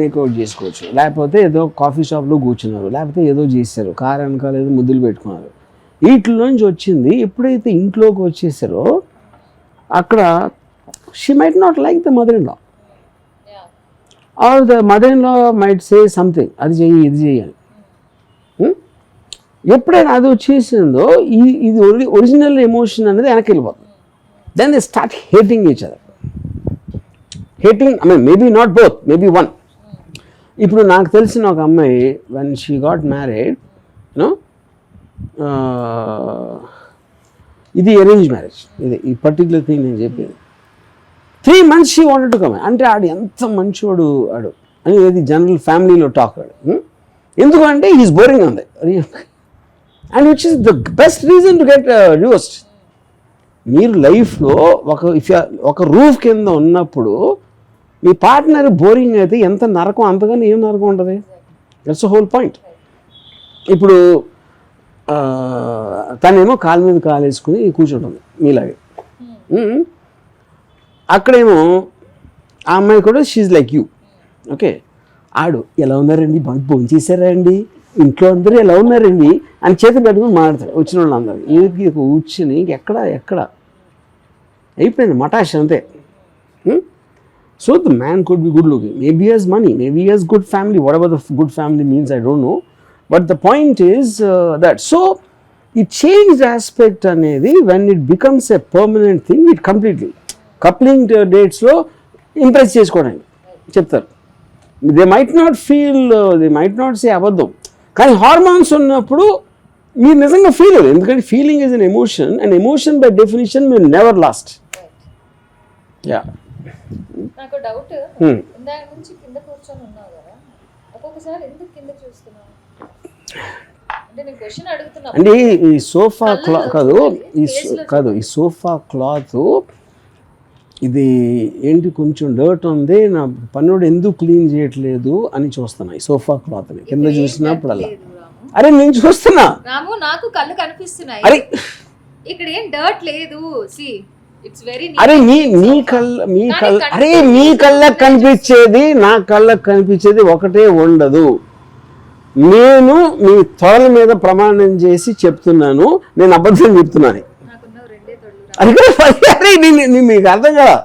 మేకౌట్ చేసుకోవచ్చు, లేకపోతే ఏదో కాఫీ షాప్లో కూర్చున్నారు, లేకపోతే ఏదో చేశారు, కారు వెనకాల ఏదో ముద్దులు పెట్టుకున్నారు, వీటిలోంచి వచ్చింది. ఎప్పుడైతే ఇంట్లోకి వచ్చేసారో అక్కడ she might not like the mother in law, or the mother in law might say something, అది చెయ్యి ఇది చెయ్యి అని. ఎప్పుడైనా అది వచ్చేసిందో ఇది ఒరిజినల్ ఎమోషన్ అనేది వెనక్కి వెళ్ళిపోతుంది. Then they start hating each other. Hating I mean maybe not both, maybe one. ఇప్పుడు నాకు తెలిసిన ఒక అమ్మాయి when she got married, you know ఇది అరేంజ్ మ్యారేజ్, ఇది ఈ పర్టికులర్ థింగ్ నేను చెప్పేది. 3 months she wanted to come. అంటే ఆడు ఎంత మంచోడు ఆడు అని ఇది జనరల్ ఫ్యామిలీలో టాక్ ఆడు. ఎందుకంటే ఈజ్ బోరింగ్ ఉంది, and which is the best reason to get divorced. మీరు లైఫ్లో ఒక రూఫ్ కింద ఉన్నప్పుడు మీ పార్ట్నర్ బోరింగ్ అయితే ఎంత నరకం, అంతగానే ఏం నరకం ఉంటుంది. That's the whole point. ఇప్పుడు తనేమో కాలు మీద కాలు వేసుకుని కూర్చుంటుంది మీలాగే. అక్కడేమో ఆ అమ్మాయి కూడా షీజ్ లైక్ యూ. ఓకే, ఆడు ఎలా ఉన్నారండి, భోజనం చేశారా అండి, ఇంట్లో అందరూ ఎలా ఉన్నారండి అని చేతి పెట్టుకుని మాట్లాడతాడు వచ్చిన వాళ్ళందరూ. ఇది కూర్చుని ఎక్కడ అయిపోయింది మటాష్ అంతే. So the man could be good looking, maybe he's money, maybe he's good family, whatever the good family means I don't know, but the point is that. So ఈ చేంజ్ ఆస్పెక్ట్ అనేది when it becomes a permanent thing, it completely coupling డేట్స్లో impress చేసుకోవడానికి చెప్తారు. They might not feel, they might not say అబద్ధం, కానీ hormones ఉన్నప్పుడు మీరు నిజంగా ఫీల్ అవ్వదు. ఎందుకంటే feeling is an emotion, and emotion by definition will never lost. Yeah, నాకు డౌట్, ఇందాక నుంచి కింద కూర్చొని ఉన్నావు కదా, ఒక్కొక్కసారి ఎందుకు కింద చూస్తున్నావు అంటే నేను క్వశ్చన్ అడుగుతున్నా. అంటే ఈ సోఫా క్లాత్ కాదు, ఈ సోఫా క్లాత్ ఇది ఏంటి కొంచెం డర్ట్ ఉంది, నా పన్నుడు ఎందుకు క్లీన్ చేయట్లేదు అని చూస్తున్నా ఈ సోఫా క్లాత్ని కింద చూసినప్పుడల్లా. అరే నేను చూస్తున్నా రాము, నాకు కళ్ళు కనిపిస్తున్నాయి. అరే ఇక్కడ ఏం డర్ట్ లేదు. సి ఇట్స్ వెరీ అరే మీ కళ్ళకు కనిపించేది నా కళ్ళకు కనిపించేది ఒకటే ఉండదు. నేను మీ తొడల మీద ప్రమాణం చేసి చెప్తున్నాను, నేను అబద్ధం చెప్తున్నాను. అరే మీకు అర్థం కదా,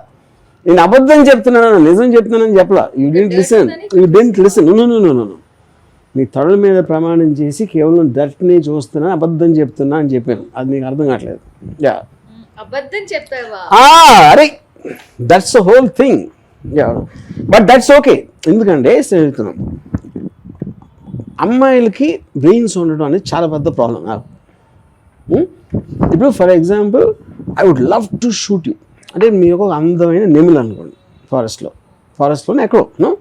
నేను అబద్ధం చెప్తున్నాను నిజం చెప్తున్నానని చెప్పలా. You don't listen. నో. మీ తొడల మీద ప్రమాణం చేసి కేవలం డర్ట్ని చూస్తున్నా, అబద్ధం చెప్తున్నా అని చెప్పాను. అది మీకు అర్థం కావట్లేదు. యా, అబద్ధం చెప్పావా? అరే that's the whole thing. Yeah, but that's okay. ఎందుకంటే చెప్తున్నాం, అమ్మాయిలకి బ్రెయిన్స్ ఉండడం అనేది చాలా పెద్ద ప్రాబ్లం. నాకు ఇప్పుడు for example I would love to shoot you అంటే మీరు ఒక అందమైన నెమలి అనుకోండి ఫారెస్ట్లోనే ఎక్కడో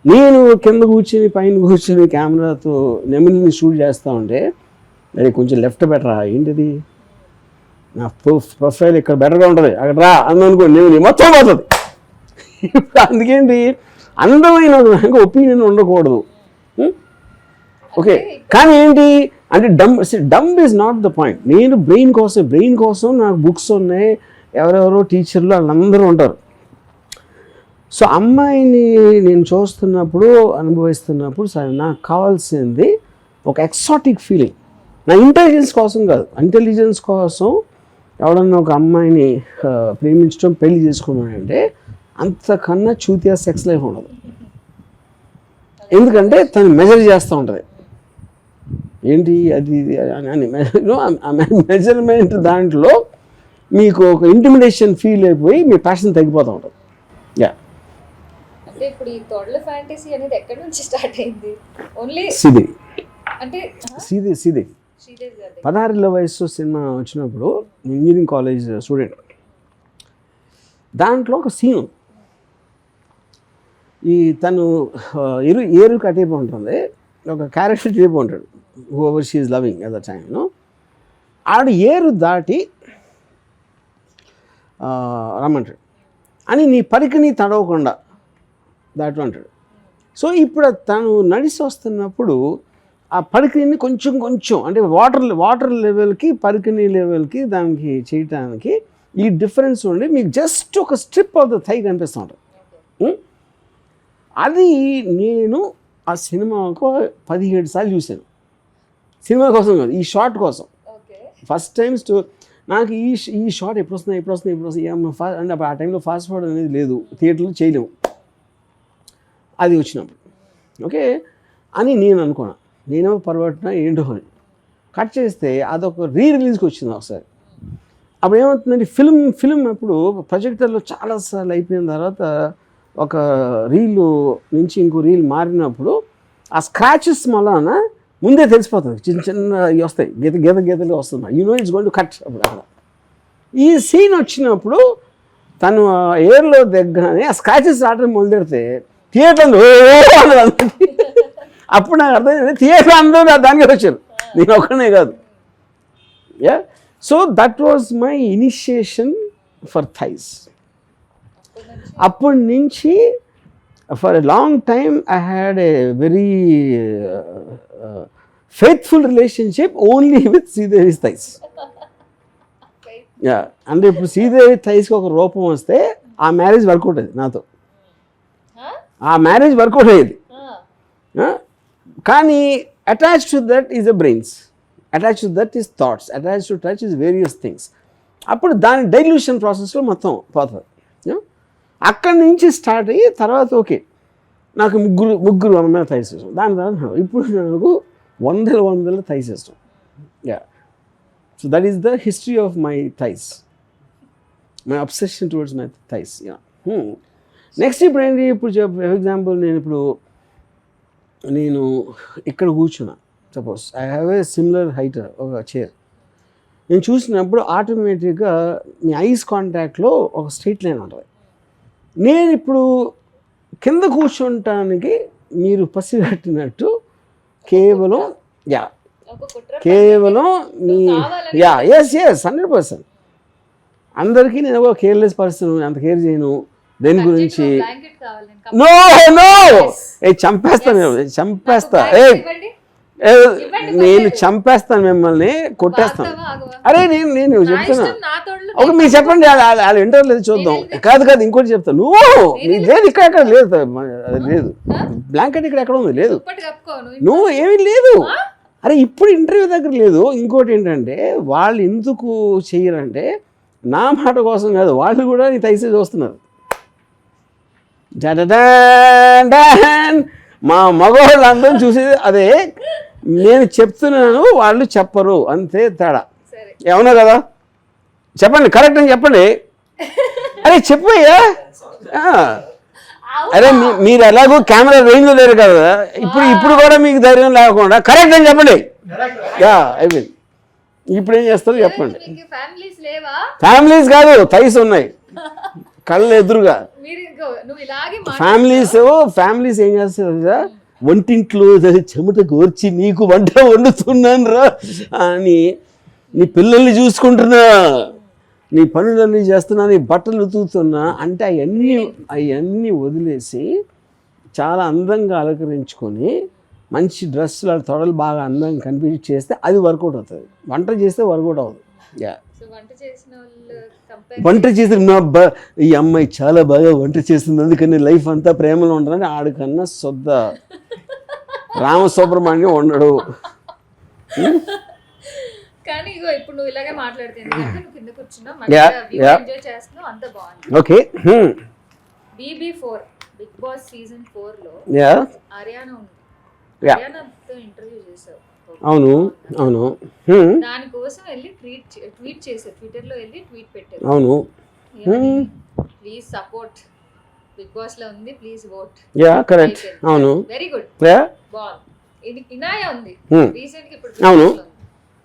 నేను కింద కూర్చొని పైన కూర్చొని కెమెరాతో నెమలిని షూట్ చేస్తూ ఉంటే అది కొంచెం లెఫ్ట్ బెటరా ఏంటిది నా ప్రొఫైల్ ఇక్కడ బెటర్గా ఉంటుంది అక్కడ రా అని అనుకోండి నెమలి మొత్తం పోతుంది. అందుకేంటి అందమైన ఒపీనియన్ ఉండకూడదు. ఓకే కానీ ఏంటి అంటే డమ్ ఈజ్ నాట్ ద పాయింట్. నేను బ్రెయిన్ కోసం నాకు బుక్స్ ఉన్నాయి, ఎవరెవరో టీచర్లు వాళ్ళందరూ ఉంటారు. సో అమ్మాయిని నేను చూస్తున్నప్పుడు అనుభవిస్తున్నప్పుడు సరే నాకు కావాల్సింది ఒక ఎక్సాటిక్ ఫీలింగ్. నా ఇంటెలిజెన్స్ కోసం కాదు, ఇంటెలిజెన్స్ కోసం ఎవడన్నా ఒక అమ్మాయిని ప్రేమించడం పెళ్లి చేసుకున్నాడంటే అంతకన్నా చూతియా సెక్స్ లైఫ్ ఉండదు. ఎందుకంటే తను మెజర్ చేస్తూ ఉంటుంది ఏంటి అది అని మెజర్మెంట్ దాంట్లో మీకు ఒక ఇంటిమిడేషన్ ఫీల్ అయిపోయి మీ ప్యాషన్ తగ్గిపోతూ ఉంటుంది. యా అంటే ఇప్పుడు ఈ తొడల ఫ్యాంటసీ అనేది ఎక్కడి నుంచి స్టార్ట్ అయింది? ఓన్లీ శ్రీదేవి అంటే శ్రీదేవి 16 వయసు సినిమా వచ్చినప్పుడు ఇంజనీరింగ్ కాలేజ్ స్టూడెంట్. దాంట్లో ఒక సీన్ ఈ తను ఏరు కట్టేపు ఉంటుంది, ఒక క్యారెక్టర్ టైపు ఉంటాడు whoever she is loving at the time. ఆడ ఏరు దాటి రమ్మంటాడు అని నీ పరికిని తడవకుండా దాటు అంటాడు. సో ఇప్పుడు తను నడిచి వస్తున్నప్పుడు ఆ పరికిని కొంచెం అంటే వాటర్ లెవెల్కి పరికిని లెవెల్కి దానికి చేయటానికి ఈ డిఫరెన్స్ ఉండి మీకు జస్ట్ ఒక స్ట్రిప్ ఆఫ్ ద థై కనిపిస్తూ ఉంటుంది. అది నేను ఆ సినిమాకు 17 సార్లు చూశాను. సినిమా కోసం కాదు, ఈ షార్ట్ కోసం. ఫస్ట్ టైం నాకు ఈ షార్ట్ ఎప్పుడు వస్తుంది అంటే ఆ టైంలో ఫాస్ట్ ఫార్వర్డ్ అనేది లేదు, థియేటర్లో చేయలేము. అది వచ్చినప్పుడు ఓకే అని నేను అనుకున్నాను, నేనేమో పొరపాటున ఏంటో అని కట్ చేస్తే అదొక రిలీజ్కి వచ్చింది ఒకసారి. అప్పుడు ఏమవుతుందంటే ఫిల్మ్ అప్పుడు ప్రొజెక్టర్లో చాలాసార్లు అయిపోయిన తర్వాత ఒక రీల్ నుంచి ఇంకో రీల్ మారినప్పుడు ఆ స్క్రాచెస్ వలన ముందే తెలిసిపోతుంది, చిన్న ఇవి వస్తాయి, గీతలు వస్తుంది. It's going to cut. అప్పుడు అక్కడ ఈ సీన్ వచ్చినప్పుడు తను ఎయిర్లో దిగ్గానే ఆ స్క్రాచెస్ రావడం మొదలెడితే థియేటర్ అప్పుడు నాకు అర్థమైంది థియేటర్ అందరూ దానికే వచ్చారు, నేను ఒక్కనే కాదు. Yeah so that was my initiation for thighs. అప్పటి నుంచి for a long time I had a very faithful relationship only with Sridevi thighs. Yeah అంటే ఇప్పుడు శ్రీదేవి థైస్కి ఒక రూపం వస్తే ఆ మ్యారేజ్ వర్కౌట్ అయ్యేది నాతో, ఆ మ్యారేజ్ వర్కౌట్ అయ్యేది. కానీ attach to that is the brains, attach to that is thoughts, attach to touch is various things. అప్పుడు దాని డైల్యూషన్ ప్రాసెస్లో మొత్తం పోతుంది. అక్కడి నుంచి స్టార్ట్ అయ్యి తర్వాత ఓకే నాకు ముగ్గురు అమ్మాయి థైస్ ఇష్టం. దాని తర్వాత ఇప్పుడు నాకు వందల థైస్ ఇష్టం. Yeah so that is the history of my thighs, my obsession towards my thighs. Yeah next ఇప్పుడు ఏంటి, ఇప్పుడు ఫర్ ఎగ్జాంపుల్ నేను ఇక్కడ కూర్చున్నా, suppose I have a similar height ఒక చైర్. నేను చూసినప్పుడు ఆటోమేటిక్గా మీ ఐస్ కాంటాక్ట్లో ఒక స్ట్రైట్ లైన్ ఉంటుంది. నేను ఇప్పుడు కింద కూర్చుంటానికి మీరు పసిగట్టినట్టు కేవలం మీ ఎస్ 100%. అందరికీ నేను ఒక కేర్లెస్ పర్సన్, అంత కేర్ చేయను దేని గురించి. నో చంపేస్తా నేను చంపేస్తాను, మిమ్మల్ని కొట్టేస్తాను. అరే నేను చెప్తున్నా, ఒక మీరు చెప్పండి, వాళ్ళు వింటారు లేదు చూద్దాం. కాదు ఇంకోటి చెప్తాను, నువ్వు లేదు ఇక్కడ లేదు బ్లాంకెట్ ఇక్కడ ఉంది లేదు, నువ్వు ఏమీ లేదు. అరే ఇప్పుడు ఇంటర్వ్యూ దగ్గర లేదు. ఇంకోటి ఏంటంటే వాళ్ళు ఎందుకు చెయ్యరంటే నా మాట కోసం కాదు, వాళ్ళు కూడా నీ తైసే చూస్తున్నారు. మా మగవాళ్ళు అందరం చూసేది అదే, నేను చెప్తున్నాను వాళ్ళు చెప్పరు, అంతే తేడా. ఏమన్నా కదా, చెప్పండి కరెక్ట్ అని చెప్పండి. అరే చెప్పయ్యా, అరే మీరు ఎలాగో కెమెరా రేంజ్లో లేరు కదా, ఇప్పుడు కూడా మీకు ధైర్యం లేకుండా కరెక్ట్ అని చెప్పండి. యా అయిపోయింది. ఇప్పుడు ఏం చేస్తారు చెప్పండి. మీకు ఫ్యామిలీస్ లేవా? ఫ్యామిలీస్ కాదు, థైస్ ఉన్నాయి కళ్ళు ఎదురుగా. మీరు నువ్వు ఇలాగే ఫ్యామిలీస్ ఏం చేస్తారు కదా, వంటింట్లో చెమట కోర్చి నీకు వంట వండుతున్నాను రా అని నీ పిల్లల్ని చూసుకుంటున్నా, నీ పనులన్నీ చేస్తున్నా, నీ బట్టలు ఉతుకుతున్నా అంటే అవన్నీ వదిలేసి చాలా అందంగా అలంకరించుకొని మంచి డ్రెస్సులు తొడలు బాగా అందంగా కనిపించి చేస్తే అది వర్కౌట్ అవుతుంది. వంట చేస్తే వర్కౌట్ అవ్వదు. వంట చేసి ఈ అమ్మాయి చాలా బాగా వంట చేస్తుంది అందుకని లైఫ్ అంతా ప్రేమలో ఉంటుందని ఆడికన్నా సొద్ద రామసుబ్రహ్మణ్యం ఉండడు. కానీ ఇగో ఇప్పుడు నువ్వు ఇలాగే మాట్లాడుతుంది నువ్వు కింద కూర్చున్నావు, ఎంజాయ్ చేస్తున్నావు, అంత బాగుంది. Okay, BB4 big boss season 4 లో హర్యానా ఉంది, హర్యానాతో ఇంటర్వ్యూ చేసావు. అవును అవును. దానికోసం వెళ్ళి ట్వీట్ చేశారు, ట్విట్టర్ లో వెళ్ళి ట్వీట్ పెట్టారు. అవును, ప్లీజ్ సపోర్ట్ బిగ్ బాస్ లో ఉంది, ప్లీజ్ ఓట్. కరెక్ట్. అవును, వెరీ గుడ్, బాగుంది. ఇనాయా ఉంది రీసెంట్ గా, ఇప్పుడు అవును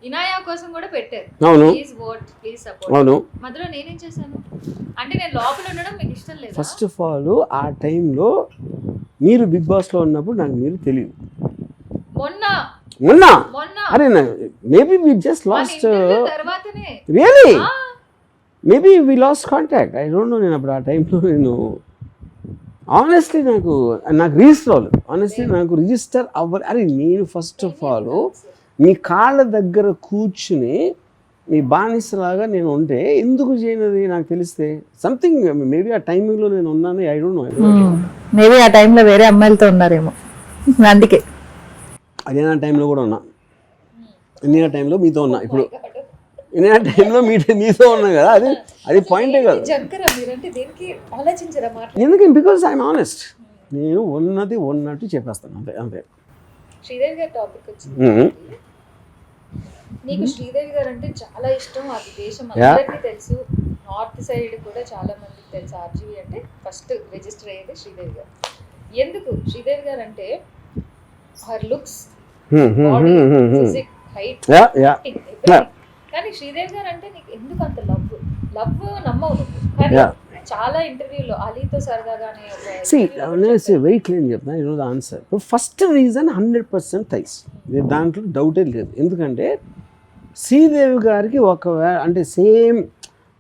ఇనాయా కోసం కూడా పెట్టారు, అవును ప్లీజ్ ఓట్, ప్లీజ్ సపోర్ట్. అవును. మధ్యలో నేనేం చేశాను అంటే నేను లోపల ఉండడం మీకు ఇష్టం లేదు. ఫస్ట్ ఆఫ్ ఆల్ ఆ టైంలో మీరు బిగ్ బాస్లో ఉన్నప్పుడు నాకు మీరు తెలియదు. మొన్న అరే మేబీ వి జస్ట్ లాస్ట్ తర్వాతనే really maybe we lost contact. I don't know. నేను అప్పుడు ఆ టైంలో ఆనెస్ట్లీ నాకు రిజిస్టర్ అవ్వలేదు. ఆనెస్ట్లీ నాకు రిజిస్టర్ అవ్వాలి. అరే నేను ఫస్ట్ ఆఫ్ ఆల్ మీ కాళ్ళ దగ్గర కూర్చుని మీ బానిసలాగా నేను ఉంటే ఎందుకు చేయనది నాకు తెలిస్తే సంథింగ్ మేబీ ఆ టైమింగ్లో నేను ఉన్నాను. ఐ డోంట్ నో, మేబీ ఆ టైంలో వేరే అమ్మాయిలతో ఉన్నారేమో, అందుకే. అదే నా టైంలో కూడా ఉన్నా, ఇండియా టైంలో మీతో ఉన్నా, ఇప్పుడు ఇండియా టైంలో మీతో ఉన్నా కదా, అది పాయింటే కదా. ఎందుకంటే బికాజ్ ఐఎమ్ ఆనెస్ట్, నేను ఉన్నట్టు చెప్పేస్తాను, అంతే అంతే. శ్రీదేవి గారి టాపిక్ వచ్చింది. నీకు శ్రీదేవి గారు అంటే చాలా ఇష్టం, అది దేశం అందరికీ తెలుసు, నార్త్ సైడ్ కూడా చాలా మందికి తెలుసు. ఆర్జీవి అంటే ఫస్ట్ రిజిస్టర్ అయ్యేది శ్రీదేవి గారు. ఎందుకు శ్రీదేవి గారు అంటే her looks, body, physique, height, కానీ శ్రీదేవి గారు అంటే నీకు ఎందుకు అంత లవ్ నమ్మవు. కానీ చాలా ఇంటర్వ్యూలో అలీతో సరదాగానే వెరీ క్లియర్ చెప్తాను. You know the answer. First reason 100% thighs, దాంట్లో డౌటే లేదు. ఎందుకంటే శ్రీదేవి గారికి ఒకవేళ అంటే సేమ్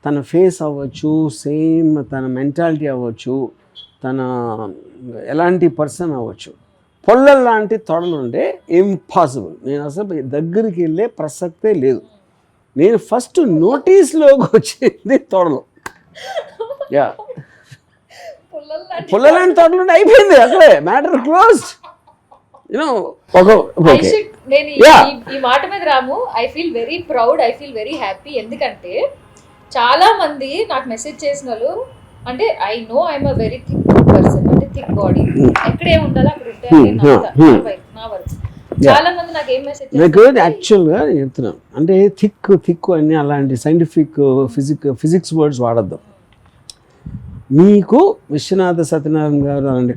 తన ఫేస్ అవ్వచ్చు, సేమ్ తన మెంటాలిటీ అవ్వచ్చు, తన ఎలాంటి పర్సన్ అవ్వచ్చు, పొల్లల లాంటి తొడలు ఉంటే ఇంపాసిబుల్. నేను అసలు దగ్గరికి వెళ్ళే ప్రసక్తే లేదు. నేను ఫస్ట్ నోటీస్లోకి వచ్చింది తొడలు. పుల్లలాంటి తోటలు ఉంటే అయిపోయింది, అక్కడే మ్యాటర్ క్లోజ్డ్. నేను ఈ మాట మీద రాము, I feel very proud, I feel very happy. ఎందుకంటే చాలా మంది నాకు మెసేజ్ చేసిన వాళ్ళు అంటే I know I'm a very thick person, అంటే థిక్ బాడీ, ఎక్కడే ఉండాలో అక్కడ ఉంటే నా వరకు. చాలా మంది నాకు ఏం మెసేజ్ చేస్తారు, యాక్చువల్గా చెప్తున్నాను అంటే థిక్ అని అలాంటి సైంటిఫిక్ ఫిజిక్స్ వర్డ్స్ వాడద్దాం. మీకు విశ్వనాథ సత్యనారాయణ గారు అలాంటి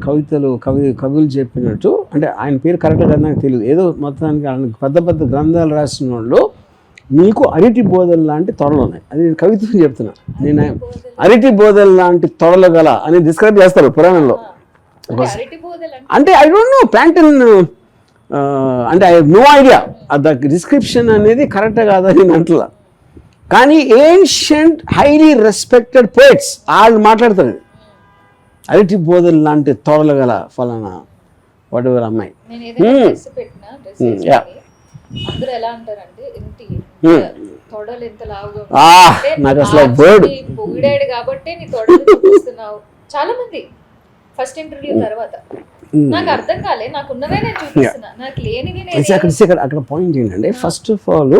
కవులు చెప్పినట్టు, అంటే ఆయన పేరు కరెక్ట్గా నాకు తెలియదు, ఏదో మొత్తానికి పెద్ద గ్రంథాలు రాసిన వాళ్ళు మీకు అరటి బోధలు లాంటి తొడలు ఉన్నాయి. అది నేను కవిత్వం చెప్తున్నా. నేను అరటి బోధలు లాంటి తొడలు గల అని డిస్క్రైబ్ చేస్తారు పురాణంలో. అంటే ఐ డోంట్ నో ప్లాంటన్, అంటే I have no idea the description అనేది కరెక్టా కాదని అంటలా. కానీ ఏన్షియంట్ హైలీ రెస్పెక్టెడ్ పోయిట్స్ వాళ్ళు మాట్లాడతారు అరటి బోధలు లాంటి తొడలు గల ఫలానా వాట్ ఎవర్ అమ్మాయి. నాకు అసలు వర్డ్ పొగిడాడు కాబట్టి నీ తొడలు చూపిస్తున్నావు. చాలా మంది ఫస్ట్ ఇంటర్వ్యూ తర్వాత నాకు అర్థం కాలే, నాకు ఉన్నవే నేను చూపిస్తున్నా, నాకు లేనివి. అక్కడ పాయింట్ ఏంటంటే ఫస్ట్ ఆఫ్ ఆల్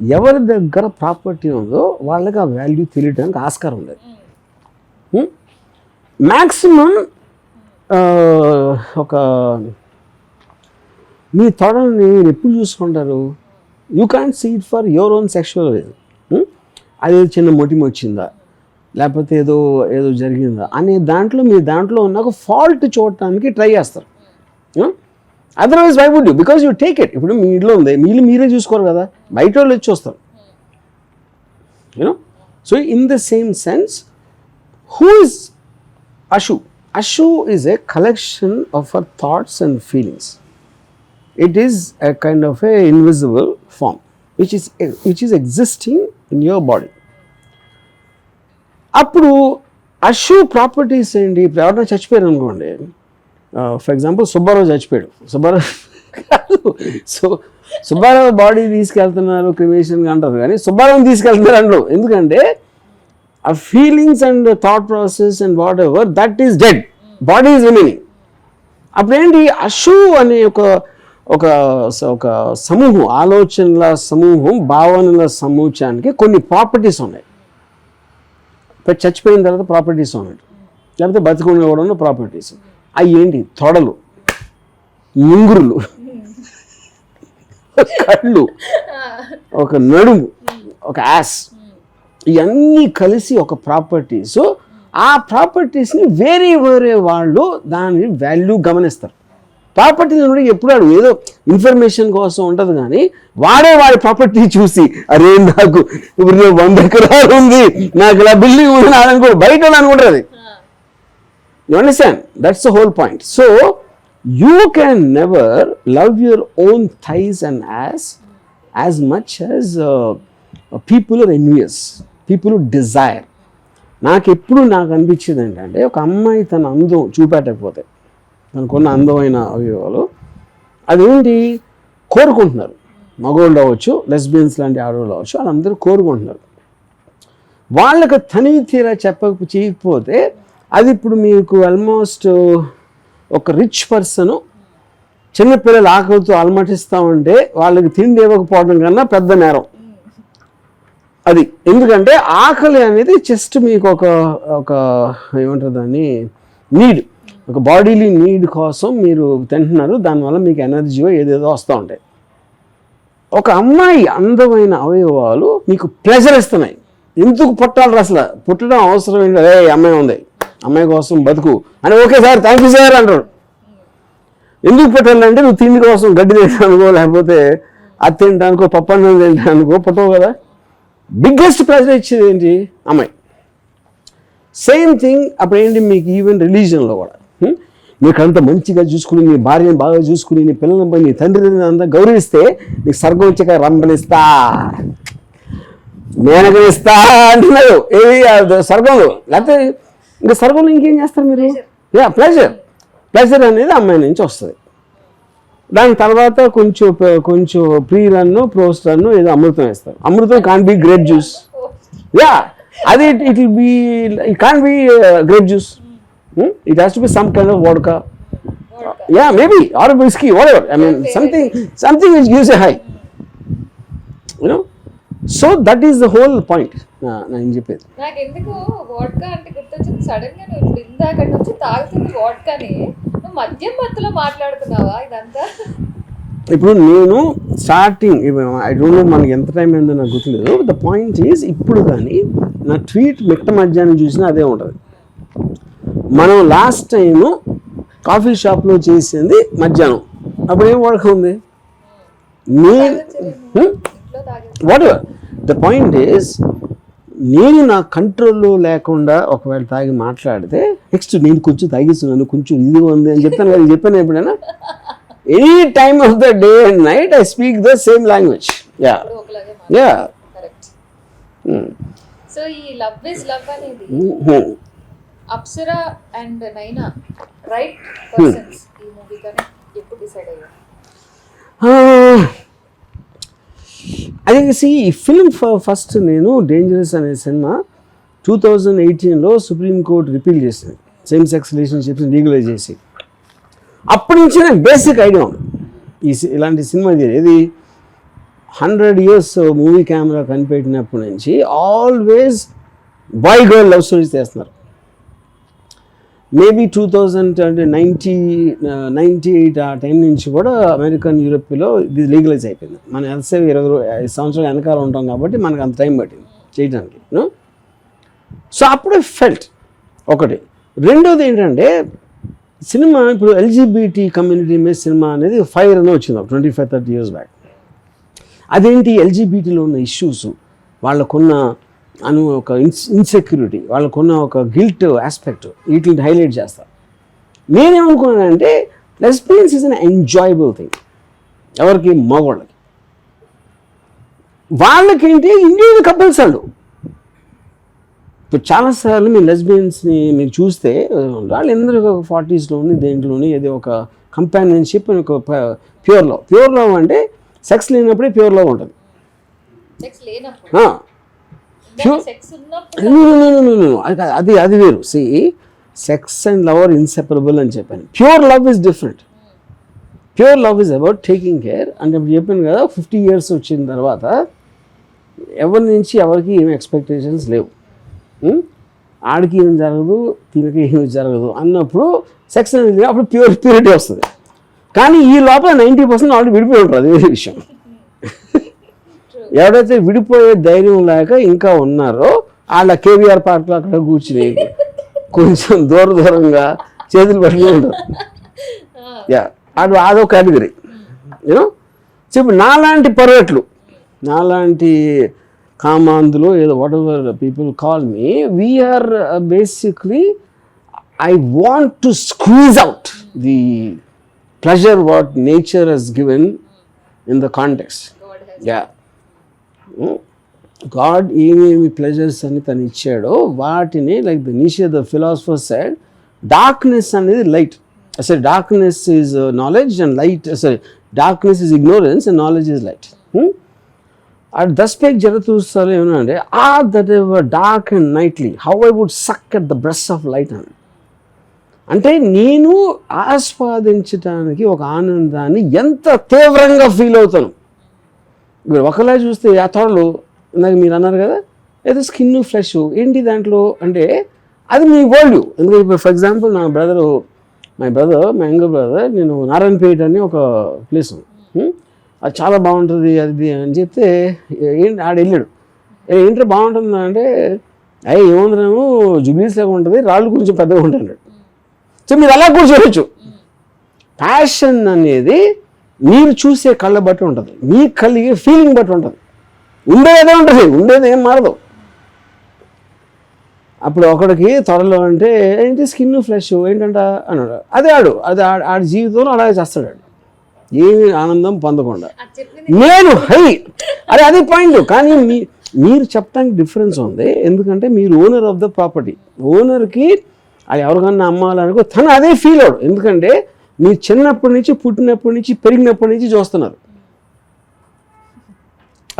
ఎవరి దగ్గర ప్రాపర్టీ ఉందో వాళ్ళకి ఆ వాల్యూ తెలియడానికి ఆస్కారం ఉండదు. మ్యాక్సిమం ఒక మీ తొడని ఎప్పుడు చూసుకుంటారు, you can see it for your own sexual reason. అది చిన్న మొటిమ వచ్చిందా లేకపోతే ఏదో జరిగిందా అనే దాంట్లో మీ దాంట్లో ఉన్న ఒక ఫాల్ట్ చూడటానికి ట్రై చేస్తారు. Otherwise why would you, because you take it. ఇప్పుడు మీ ఇంట్లో ఉంది, మీరే చూసుకోరు కదా, బయట వాళ్ళు వచ్చి వస్తారు. You know, so in the same sense, who is Ashu? Ashu is a collection of her thoughts and feelings. It is a kind of a invisible form which is existing in your body. అప్పుడు Ashu properties ఏంటి? ఇప్పుడు ఎవరైనా చచ్చిపోయారు అనుకోండి, for example Subbarao చచ్చిపోయాడు, Subbarao body తీసుకెళ్తున్నారు క్రిమేషన్గా అంటారు, కానీ సుబ్బారావుని తీసుకెళ్తున్నారు అంటారు. ఎందుకంటే ఆ feelings and thought process and whatever that is dead, body is remaining. అప్పుడేంటి, అషు అనే ఒక సమూహం, ఆలోచనల సమూహం, భావనల సమూహానికి కొన్ని ప్రాపర్టీస్ ఉన్నాయి. ఇప్పుడు చచ్చిపోయిన తర్వాత ప్రాపర్టీస్ ఉన్నాయి, లేకపోతే బతికుండా కూడా ఉన్న ప్రాపర్టీస్. అవి ఏంటి? తొడలు, ముంగురులు, కళ్ళు, ఒక నడుము, ఒక యాస్, ఇవన్నీ కలిసి ఒక ప్రాపర్టీస్. ఆ ప్రాపర్టీస్ని వేరే వాళ్ళు దాని వాల్యూ గమనిస్తారు. ప్రాపర్టీ ఎప్పుడు వాడు ఏదో ఇన్ఫర్మేషన్ కోసం ఉంటుంది, కానీ వాడి ప్రాపర్టీ చూసి అరే నాకు ఇప్పుడు 100 ఎకరాలు ఉంది, నాకు ఇలా బిల్డింగ్ ఉంది అనుకో, బయట అనుకుంటారు. అది you understand, that's the whole point. So you can never love your own thighs and as much as people are envious, people desire. నాకు అనిపించేది ఏంటంటే, ఒక అమ్మాయి తన అందం చూపెట్టకపోతే, తనకున్న అందమైన అవయవాలు అదేంటి కోరుకుంటున్నారు. మగవాళ్ళు అవ్వచ్చు, లెస్బియన్స్ లాంటి ఆడవాళ్ళు అవ్వచ్చు, వాళ్ళందరూ కోరుకుంటున్నారు. వాళ్ళకి తనివి తీరా చేయకపోతే అది ఇప్పుడు మీకు ఆల్మోస్ట్ ఒక రిచ్ పర్సన్ చిన్నపిల్లలు ఆకలితో అలమటిస్తామంటే వాళ్ళకి తిండి ఇవ్వకపోవడం కన్నా పెద్ద నేరం అది. ఎందుకంటే ఆకలి అనేది జస్ట్ మీకు ఒక ఏమంటారు దాన్ని, నీడ్, ఒక బాడీలీ నీడ్ కోసం మీరు తింటున్నారు, దానివల్ల మీకు ఎనర్జీయో ఏదేదో వస్తూ ఉంటాయి. ఒక అమ్మాయి అందమైన అవయవాలు మీకు ప్లెజర్ ఇస్తున్నాయి. ఎందుకు పుట్టాలి అసలు? పుట్టడం అవసరం ఏంటి? అదే అమ్మాయి ఉంది, అమ్మాయి కోసం బతుకు అని, okay sir thank you sir అంటారు. ఎందుకు పుట్టాలంటే నువ్వు తిండి కోసం గడ్డి తింటానుకో, లేకపోతే అది తింటానుకో, పప్పు అన్నం తింటానుకో పుట్టవు కదా. బిగ్గెస్ట్ ప్లెజర్ ఇచ్చేది ఏంటి? అమ్మాయి. సేమ్ థింగ్ అప్పుడు ఏంటి మీకు ఈవెన్ రిలీజియన్లో కూడా, నీకు అంత మంచిగా చూసుకుని, నీ భార్యను బాగా చూసుకుని, నీ పిల్లలని, నీ తండ్రిని అంతా గౌరవిస్తే నీకు స్వర్గం వచ్చాక రంపనిస్తా, మేనగనిస్తా అంటున్నారు. ఏది స్వర్గంలో? లేకపోతే ఇంకా స్వర్గంలో ఇంకేం చేస్తారు మీరు? ప్లెజర్ అనేది అమ్మాయి నుంచి వస్తుంది. దాని తర్వాత కొంచెం ప్రీ రన్ను, పోస్ట్ రన్ను, ఏదో అమృతం వేస్తారు. అమృతం కాన్ బి గ్రేప్ జ్యూస్, అది it can be grape juice, it has to be some kind of vodka. Yeah, maybe, or whiskey, whatever. I mean, something which gives a high, you know. So that is the whole point. నేను చెప్పేది. నాకు ఎందుకు vodka అంటే గుర్తొచ్చింది sudden గా. నువ్వు ఇప్పుడు ఇందాక నుంచి తాగుతుంది వోడ్కాని, నువ్వు మధ్యలో మాట్లాడుతున్నావా ఇదంతా? ఇప్పుడు నేను స్టార్టింగ్, ఐ డోంట్ నో మనకి ఎంత టైం అయిందో నాకు గుర్తులేదు. ద పాయింట్ ఈజ్, ఇప్పుడు కానీ నా ట్వీట్ మిట్ట మధ్యాహ్నం చూసినా అదే ఉంటుంది. మనం లాస్ట్ టైం కాఫీ షాప్లో చేసింది మధ్యాహ్నం, అప్పుడు ఏం వడక ఉంది? What ever the point is, నేను నా కంట్రోల్లో లేకుండా ఒకవేళ తాగి మాట్లాడితే నెక్స్ట్ నేను కొంచెం తాగిస్తున్నాను, కొంచెం ఇది ఉంది అని చెప్తాను కదా. చెప్పాను ఎప్పుడైనా? Any time of the day and night I speak the same language. Yeah. So ఈ లవ్ ఇస్ లవ్ అనేది అప్సరా అండ్ నైనా రైట్ పర్సన్స్ ఈ మూవీ కానీ ఎప్పుడు డిసైడ్ అయ్యారు? అదే ఈ ఫిల్మ్ ఫస్ట్ నేను డేంజరస్ అనే సినిమా 2018లో సుప్రీంకోర్టు రిపీల్ చేసింది, సేమ్ సెక్స్ రిలేషన్షిప్స్ లీగలైజ్ చేసి. అప్పటి నుంచి నాకు బేసిక్ ఐడియా ఉంది ఇలాంటి సినిమా. ఇది 100 years మూవీ కెమెరా కనిపెట్టినప్పటి నుంచి always boy girl love stories చేస్తున్నారు. మేబీ 1998 ఆ టైం నుంచి కూడా అమెరికన్, యూరోప్లో ఇది లీగలైజ్ అయిపోయింది. మనం ఎంతసేపు 20 సంవత్సరాలు వెనకాల ఉంటాం కాబట్టి మనకు అంత టైం పట్టింది చేయడానికి. సో అప్పుడే ఫెల్ట్ ఒకటి. రెండోది ఏంటంటే, సినిమా ఇప్పుడు ఎల్జీబీటీ కమ్యూనిటీ మీద సినిమా అనేది ఫైర్ అని వచ్చింది 25-30 years బ్యాక్. అదేంటి ఎల్జీబీటీలో ఉన్న ఇష్యూస్, వాళ్ళకున్న ఒక ఇన్సెక్యూరిటీ, వాళ్ళకున్న ఒక గిల్ట్ ఆస్పెక్ట్, వీటిని హైలైట్ చేస్తారు. నేనేమనుకున్నానంటే lesbians is an enjoyable thing. ఎవరికి? మగవాళ్ళకి. వాళ్ళకేంటి ఇండివిజువల్ కపుల్స్ వాళ్ళు. ఇప్పుడు చాలాసార్లు మీ లెస్బియన్స్ని మీరు చూస్తే వాళ్ళందరూ 40sలోని దేంట్లోని ఏదో ఒక కంపానియన్షిప్ అని ఒక ప్యూర్ లవ్ అంటే సెక్స్ లేనప్పుడే ప్యూర్ లవ్ ఉంటుంది. సెక్స్ లేనప్పుడు సెక్స్ ఉన్నప్పుడు అది వేరు. సి sex and love are inseparable అని చెప్పాను. Pure love is different. Pure love is about taking care. అంటే ఇప్పుడు చెప్పాను కదా 50 years వచ్చిన తర్వాత ఎవరి నుంచి ఎవరికి ఏమి ఎక్స్పెక్టేషన్స్ లేవు. ఆడికి ఏం జరగదు, తినకి ఏమి జరగదు అన్నప్పుడు సెక్స్ అనేది అప్పుడు ప్యూరిటీ వస్తుంది. కానీ ఈ లోపల 90% ఆల్రెడీ విడిపోయి ఉంటారు. అది వేరే విషయం. ఎవరైతే విడిపోయే ధైర్యం లేక ఇంకా ఉన్నారో వాళ్ళ కేవీఆర్ పార్క్లో అక్కడ కూర్చుని కొంచెం దూరంగా చేతులు పట్టుకుని ఉంటారు. అదో కేటగిరీ. యూనో, ఇప్పుడు నాలాంటి పర్వట్లు, నాలాంటి కామాంధులు, ఏదో whatever people call me, we are basically I want to squeeze out the pleasure what nature has given in the context. God ఏమేమి ప్లెజర్స్ అని తను ఇచ్చాడో వాటిని, like the Nietzsche the philosopher said, darkness అనేది లైట్. అసలు darkness is knowledge and light, sorry, darkness is ignorance and knowledge is light. అది thus spake జరతూస్తాలో ఏమన్నా that ever dark and nightly how I would suck at the బ్రెస్ of light అని. అంటే నేను ఆస్వాదించడానికి ఒక ఆనందాన్ని ఎంత తీవ్రంగా ఫీల్ అవుతాను. మీరు ఒకలా చూస్తే ఆ తోడలు ఇందాక మీరు అన్నారు కదా, ఏదో స్కిన్ ఫ్లెష్ ఏంటి దాంట్లో అంటే అది మీ వరల్డ్. ఎందుకంటే ఇప్పుడు for example my brother, my younger brother, నేను నారాయణపేట అని ఒక ప్లేస్, అది చాలా బాగుంటుంది అది అని చెప్తే ఏంటి ఆడ వెళ్ళాడు. ఏంటంటే బాగుంటుందా అంటే ఏముందనేమో జుబ్లీస్ లాగా ఉంటుంది, రాళ్ళు కొంచెం పెద్దగా ఉంటాయి. సో మీరు అలా కూర్చోవచ్చు. ప్యాషన్ అనేది మీరు చూసే కళ్ళ బట్టి ఉంటుంది, మీ కలిగే ఫీలింగ్ బట్టి ఉంటుంది. ఉండేదే ఉంటుంది, ఉండేది ఏం మారదు. అప్పుడు ఒకడికి త్వరలో అంటే ఏంటి స్కిన్ ఫ్లెష్ ఏంటంట అన్నాడు. ఆడి జీవితంలో అలాగే చేస్తాడు, ఏమి ఆనందం పొందకుండా. నేను అది పాయింట్. కానీ మీరు చెప్పడానికి డిఫరెన్స్ ఉంది. ఎందుకంటే మీరు ఓనర్ ఆఫ్ ద ప్రాపర్టీ. ఓనర్కి అది ఎవరికన్నా అమ్మాలనుకో తను అదే ఫీల్ అవడు. ఎందుకంటే మీరు చిన్నప్పటి నుంచి, పుట్టినప్పటి నుంచి, పెరిగినప్పటి నుంచి చూస్తున్నారు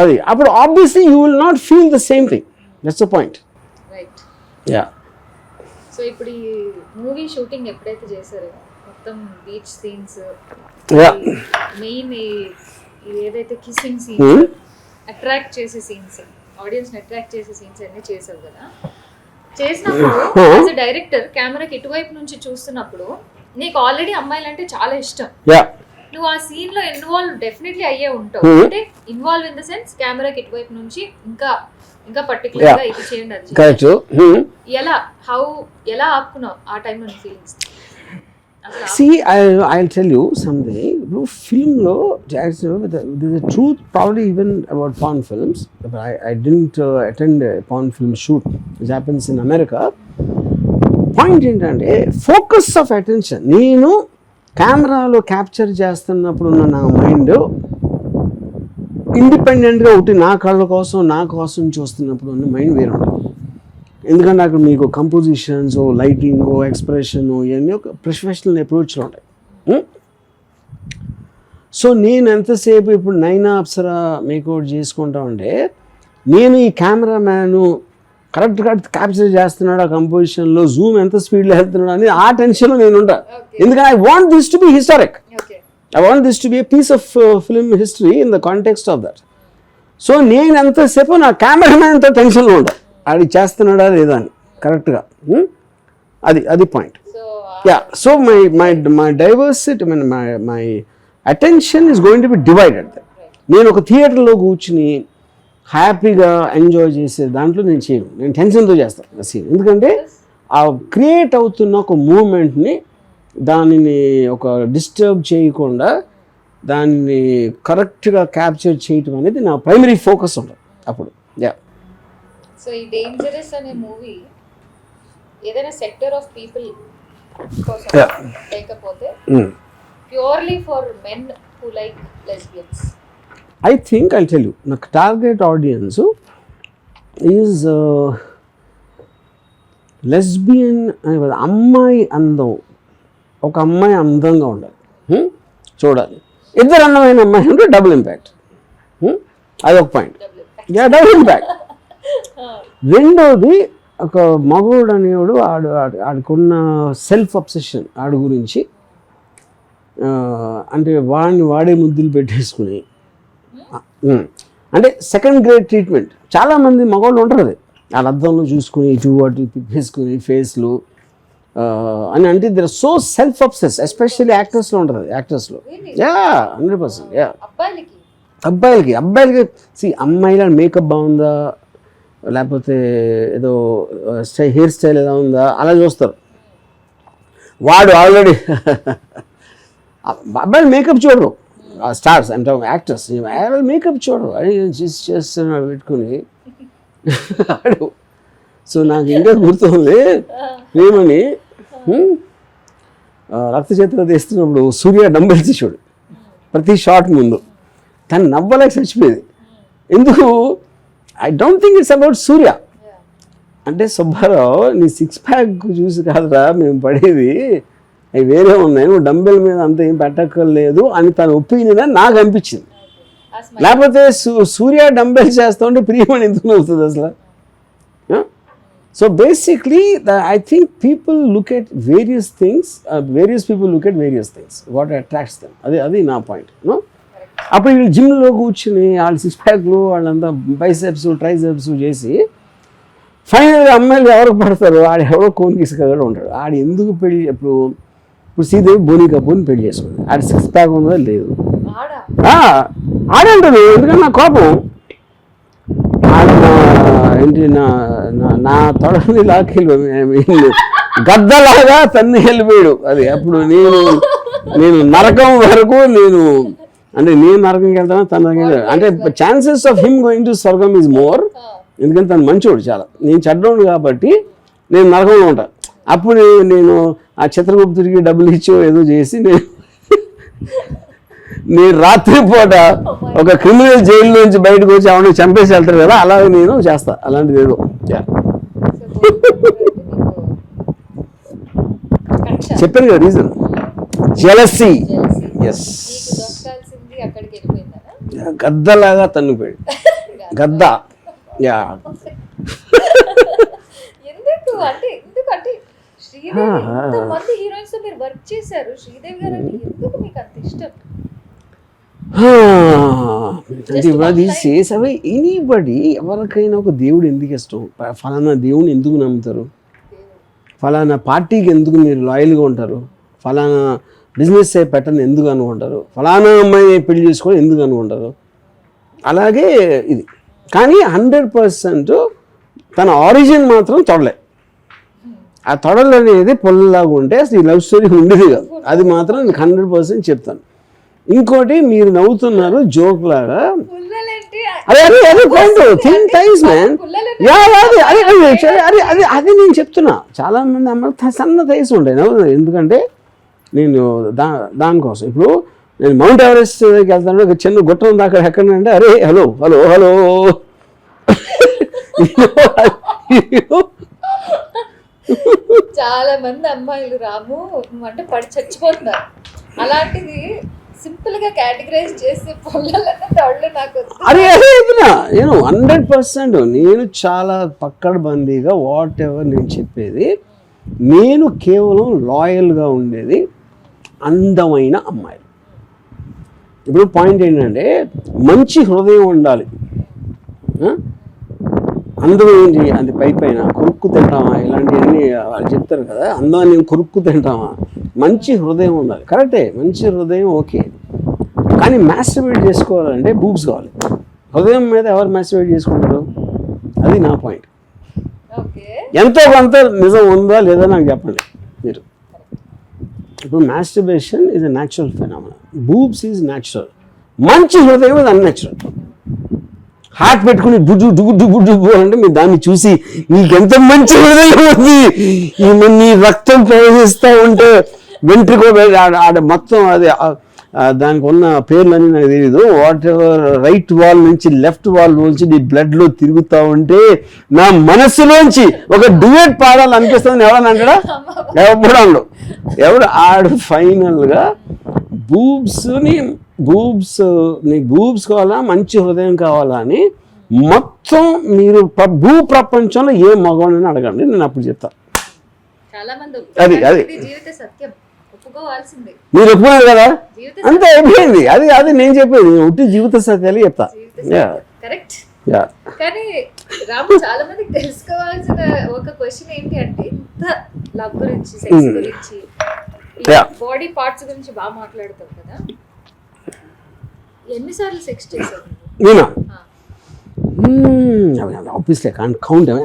అది. అప్పుడు obviously you will not feel the same thing. That's the point. Right. Yeah. So ఇప్పుడు ఈ మూవీ షూటింగ్ ఎప్పుడైతే చేశారో మొత్తం బీచ్ సీన్స్, మెయిన్ ఏదైతే కిస్సింగ్ సీన్స్, అట్రాక్ట్ చేసే సీన్స్, ఆడియన్స్ ని అట్రాక్ట్ చేసే సీన్స్ అన్ని చేసావు కదా. చేసినప్పుడు యాజ్ ఎ డైరెక్టర్ కెమెరాకి ఇటువైపు నుంచి చూస్తున్నప్పుడు నీకు ఆల్రెడీ అమ్మాయిలు అంటే చాలా ఇష్టం. నువ్వు ఆ సీన్ లో ఇన్వాల్వ్ డెఫినెట్లీ అయ్యే ఉంటావు. అంటే ఇన్వాల్వ్ ఇన్ ద సెన్స్ కెమెరాకి ఇటువైపు నుంచి ఇంకా పర్టికులర్ గా ఇది చేయండి, అది చేయండి. ఎలా ఆపుకున్నావు ఆ టైంలో నీ feelings? See, I'll tell you something. Film-lo, there's a truth probably even about porn films. But I didn't attend a porn film shoot, which happens in America. Point ఏంటంటే ఫోకస్ ఆఫ్ అటెన్షన్. నేను కెమెరాలో capture చేస్తున్నప్పుడు ఉన్న నా mind ఇండిపెండెంట్గా ఒకటి నా కళ్ళ కోసం, నా కోసం చూస్తున్నప్పుడు ఉన్న మైండ్ వేరే ఉంటుంది. ఎందుకంటే అక్కడ మీకు కంపోజిషన్స్, లైటింగ్, ఎక్స్ప్రెషన్ ఇవన్నీ ఒక ప్రొఫెషనల్ అప్రోచ్లో ఉంటాయి. సో నేను ఎంతసేపు ఇప్పుడు నైనా అప్సరా మేకౌట్ చేసుకుంటా ఉంటే నేను ఈ కెమెరామ్యాను కరెక్ట్గా క్యాప్చర్ చేస్తున్నాడు ఆ కంపోజిషన్లో, జూమ్ ఎంత స్పీడ్లో వెళ్తున్నాడు అని ఆ టెన్షన్లో నేను ఉంటాను. ఎందుకంటే I want this to be historic. I want this to be a piece of film history in the context of that. So నేను ఎంతసేపు నా కెమెరామ్యాన్తో టెన్షన్లో ఉంటాను, అది చేస్తున్నాడా లేదా అని కరెక్ట్గా. అది point. Yeah. So my diversity, my attention is going to be divided. నేను ఒక థియేటర్లో కూర్చుని హ్యాపీగా ఎంజాయ్ చేసే దాంట్లో నేను చేయను, నేను టెన్షన్తో చేస్తాను ఆ సీన్. ఎందుకంటే ఆ క్రియేట్ అవుతున్న ఒక మూమెంట్ని దానిని ఒక డిస్టర్బ్ చేయకుండా దాన్ని కరెక్ట్గా క్యాప్చర్ చేయటం అనేది నా ప్రైమరీ ఫోకస్ ఉంటుంది అప్పుడు. యా. సో ఈ డేంజరస్ అనే మూవీ ఏదైనా సెక్టర్ ఆఫ్ పీపుల్ కోసం లేకపోతే purely for men who like lesbians? I think I tell you, నాకు టార్గెట్ ఆడియన్స్ ఈజ్ లెస్బియన్ అనే కాదు, అమ్మాయి అందం. ఒక అమ్మాయి అందంగా ఉండాలి, చూడాలి. ఇద్దరు అందమైన అమ్మాయి ఉంటే డబుల్ ఇంపాక్ట్. అది ఒక పాయింట్. Double impact. రెండోది, ఒక మగోడు అనేవాడు ఆడుకున్న సెల్ఫ్ అబ్సెషన్ ఆడి గురించి, అంటే వాడే ముద్దులు పెట్టేసుకుని, అంటే సెకండ్ గ్రేడ్ ట్రీట్మెంట్. చాలామంది మగవాళ్ళు ఉంటారు, అది వాళ్ళ అద్దంలో చూసుకుని ఇటు అటు తిప్పేసుకుని ఫేస్లు అని. అంటే they're so self obsess, especially యాక్టర్స్లో ఉంటుంది. యాక్టర్స్లో 100%. అబ్బాయిలకి అమ్మాయిల మేకప్ బాగుందా, లేకపోతే ఏదో హెయిర్ స్టైల్ ఎలా ఉందా అలా చూస్తారు. వాడు ఆల్రెడీ అబ్బాయిలు మేకప్ చూడరు, స్టార్స్ అంటే యాక్టర్స్ మేకప్ చూడరు. అది చేస్తున్నాడు పెట్టుకుని ఆడు. సో నాకు ఇంకా గుర్తుంది, ఏమని రక్త చిత్ర తీస్తున్నప్పుడు సూర్య డంబెల్స్ చూడు ప్రతి షాట్ ముందు, తను నవ్వలేక చచ్చిపోయేది. ఎందుకు? I don't think it's about Surya. అంటే సుబ్బారావు, నీ సిక్స్ ప్యాక్ చూసి కాదురా మేము పడేది, అవి వేరే ఉన్నాయి, నువ్వు డంబెల్ మీద అంత ఏం పెట్టక్కర్లేదు అని తన ఒపీనియన్ అని నాకు అనిపించింది. లేకపోతే సూర్య డంబెల్ చేస్తూ ఉంటే ప్రియమని ఎందుకు అవుతుంది అసలు? So basically I think people look at various things, people look at various things, what attracts them. అది నా పాయింట్. అప్పుడు వీళ్ళు జిమ్లో కూర్చుని వాళ్ళు సిక్స్ ప్యాక్లు వాళ్ళంతా బైసెప్స్ ట్రైసెప్స్ చేసి ఫైనల్గా అమ్మాయిలు ఎవరికి పడతారు? ఆడు ఎవరో కోనికిసుకగా ఉంటాడు. ఆడు ఎందుకు పెళ్లి? ఇప్పుడు శ్రీదేవి బోనీ కపూర్ని పెళ్లి చేసుకుంది, ఆడ సిక్స్ ప్యాక్ ఉందా లేదు, ఆడంటాడు. ఎందుకంటే నా కోపం, ఏంటి నా తొడని లాక్కెళ్ళిపోయి గద్దలాగా తన్ని వెళ్ళిపోయాడు. అది అప్పుడు నేను నరకం వరకు అంటే నేను నరకంకి వెళ్తాను, తన అంటే chances of him going to స్వర్గం ఈజ్ మోర్. ఎందుకంటే తను మంచోడు చాలా, నేను చెడ్డోడు కాబట్టి నేను నరకంలో ఉంటాను. అప్పుడు నేను ఆ చిత్రగుప్తుడికి డబ్బులు ఇచ్చో ఏదో చేసి నేను రాత్రిపూట ఒక క్రిమినల్ జైలు నుంచి బయటకు వచ్చి ఆవిడ చంపేసి వెళ్తారు కదా, అలాగే నేను చేస్తా అలాంటిది ఏదో. చెప్పాను కదా రీజన్, జెలసీ. ఎస్, గద్దలాగా తన్నుపోయాడు, గద్ద. యా. ఎందుకంటే శ్రీదేవి ఎంతమంది హీరోయిన్స్ తో మీరు వర్క్ చేశారు, శ్రీదేవి గారు అంటే ఎందుకు మీకు అంత ఇష్టం? చేసేవి ఎనీబడి, ఎవరికైనా ఒక దేవుడు ఎందుకు ఇష్టం? ఫలానా దేవుని ఎందుకు నమ్ముతారు? ఫలానా పార్టీకి ఎందుకు మీరు లాయల్గా ఉంటారు? ఫలానా బిజినెస్ పెట్టని ఎందుకు అనుకుంటారు? ఫలానా అమ్మాయి పెళ్లి చేసుకోవడం ఎందుకు అనుకుంటారు? అలాగే ఇది. కానీ 100% తన ఆరిజిన్ మాత్రం తొడలే. ఆ తొడలు అనేది పొల్లలాగా ఉంటే అసలు ఈ లవ్ స్టోరీ ఉండేది కాదు. అది మాత్రం నేను 100% చెప్తాను. ఇంకోటి, మీరు నవ్వుతున్నారు జోక్ లాగా, అది నేను చెప్తున్నా. చాలా మంది అమ్మాయిలు సన్న థైస్ ఉంటాయి నవ్వు. ఎందుకంటే నేను దానికోసం ఇప్పుడు నేను మౌంట్ ఎవరెస్ట్ దగ్గరికి వెళ్తాను, ఒక చిన్న గుట్ట ఉంది అక్కడ, ఎక్కడంటే అరే హలో హలో హలో చాలా మంది అమ్మాయిలు రాము అంటే పడి చచ్చిపోతున్నారు. అలాంటిది సింపుల్ గా కేటగరైజ్ చేసి నాకు అదే నేను 100% నేను చాలా పక్కడబందీగా వాట్ ఎవర్ నేను చెప్పేది, నేను కేవలం లాయల్గా ఉండేది అందమైన అమ్మాయిలు. ఇప్పుడు పాయింట్ ఏంటంటే మంచి హృదయం ఉండాలి. అందం ఏంటి? అది పైన కొరుక్కు తింటామా, ఇలాంటివన్నీ వాళ్ళు చెప్తారు కదా, అందం నేను కొరుక్కు తింటామా. మంచి హృదయం ఉండాలి, కరెక్టే, మంచి హృదయం ఓకే. కానీ మ్యాస్టర్బేట్ చేసుకోవాలంటే బూబ్స్ కావాలి. హృదయం మీద ఎవరు మ్యాస్టర్బేట్ చేసుకుంటారు? అది నా పాయింట్. ఎంతో కొంత నిజం ఉందా లేదా నాకు చెప్పండి మీరు. ఇప్పుడు masturbation is a natural phenomena, boobs is natural, మంచి హృదయం ఇది అన్యాచురల్. హార్ట్ పెట్టుకుని డుగు డుగు డుగు డుగు అంటే మీరు దాన్ని చూసి నీకెంత మంచి హృదయం ఉంది, నీ రక్తం ప్రవహిస్తూ ఉంటే వెంట్రుకో ఆడ మొత్తం అది దానికి ఉన్న పేర్లన్నీ నాకు తెలియదు, వాట్ ఎవర్ రైట్ వాల్ నుంచి లెఫ్ట్ వాల్ నుంచి నీ బ్లడ్లో తిరుగుతూ ఉంటే నా మనస్సులోంచి ఒక డ్యూయట్ పాడాలనిపిస్తుంది. ఎవడని అంటాడా? ఎవడు అండు, ఎవడు ఆడు ఫైనల్గా నీ బూబ్స్ కావాలా, మంచి హృదయం కావాలా అని మొత్తం మీరు భూ ప్రపంచంలో ఏ మగవాడిని అడగండి, నేను అప్పుడు చెప్తాను. చాలా మంది అది జీవిత సత్యం ఒప్పుకోవాల్సిందే, మీరు ఒప్పుకున్నారు కదా, అంతే అయిపోయింది. అది నేను చెప్పేది ఉట్టి జీవిత సత్యాలు చెప్తా. కరెక్ట్. కానీ రాము, చాలా మందికి తెలుసుకోవాల్సిన ఒక క్వశ్చన్ ఏంటి అంటే, ఇంత లవ్ గురించి, సెక్స్ గురించి, బాడీ పార్ట్స్ గురించి బాగా మాట్లాడతావు కదా, ఎన్నిసార్లు సెక్స్ చేశావు నేనా? Obviously I can't count. And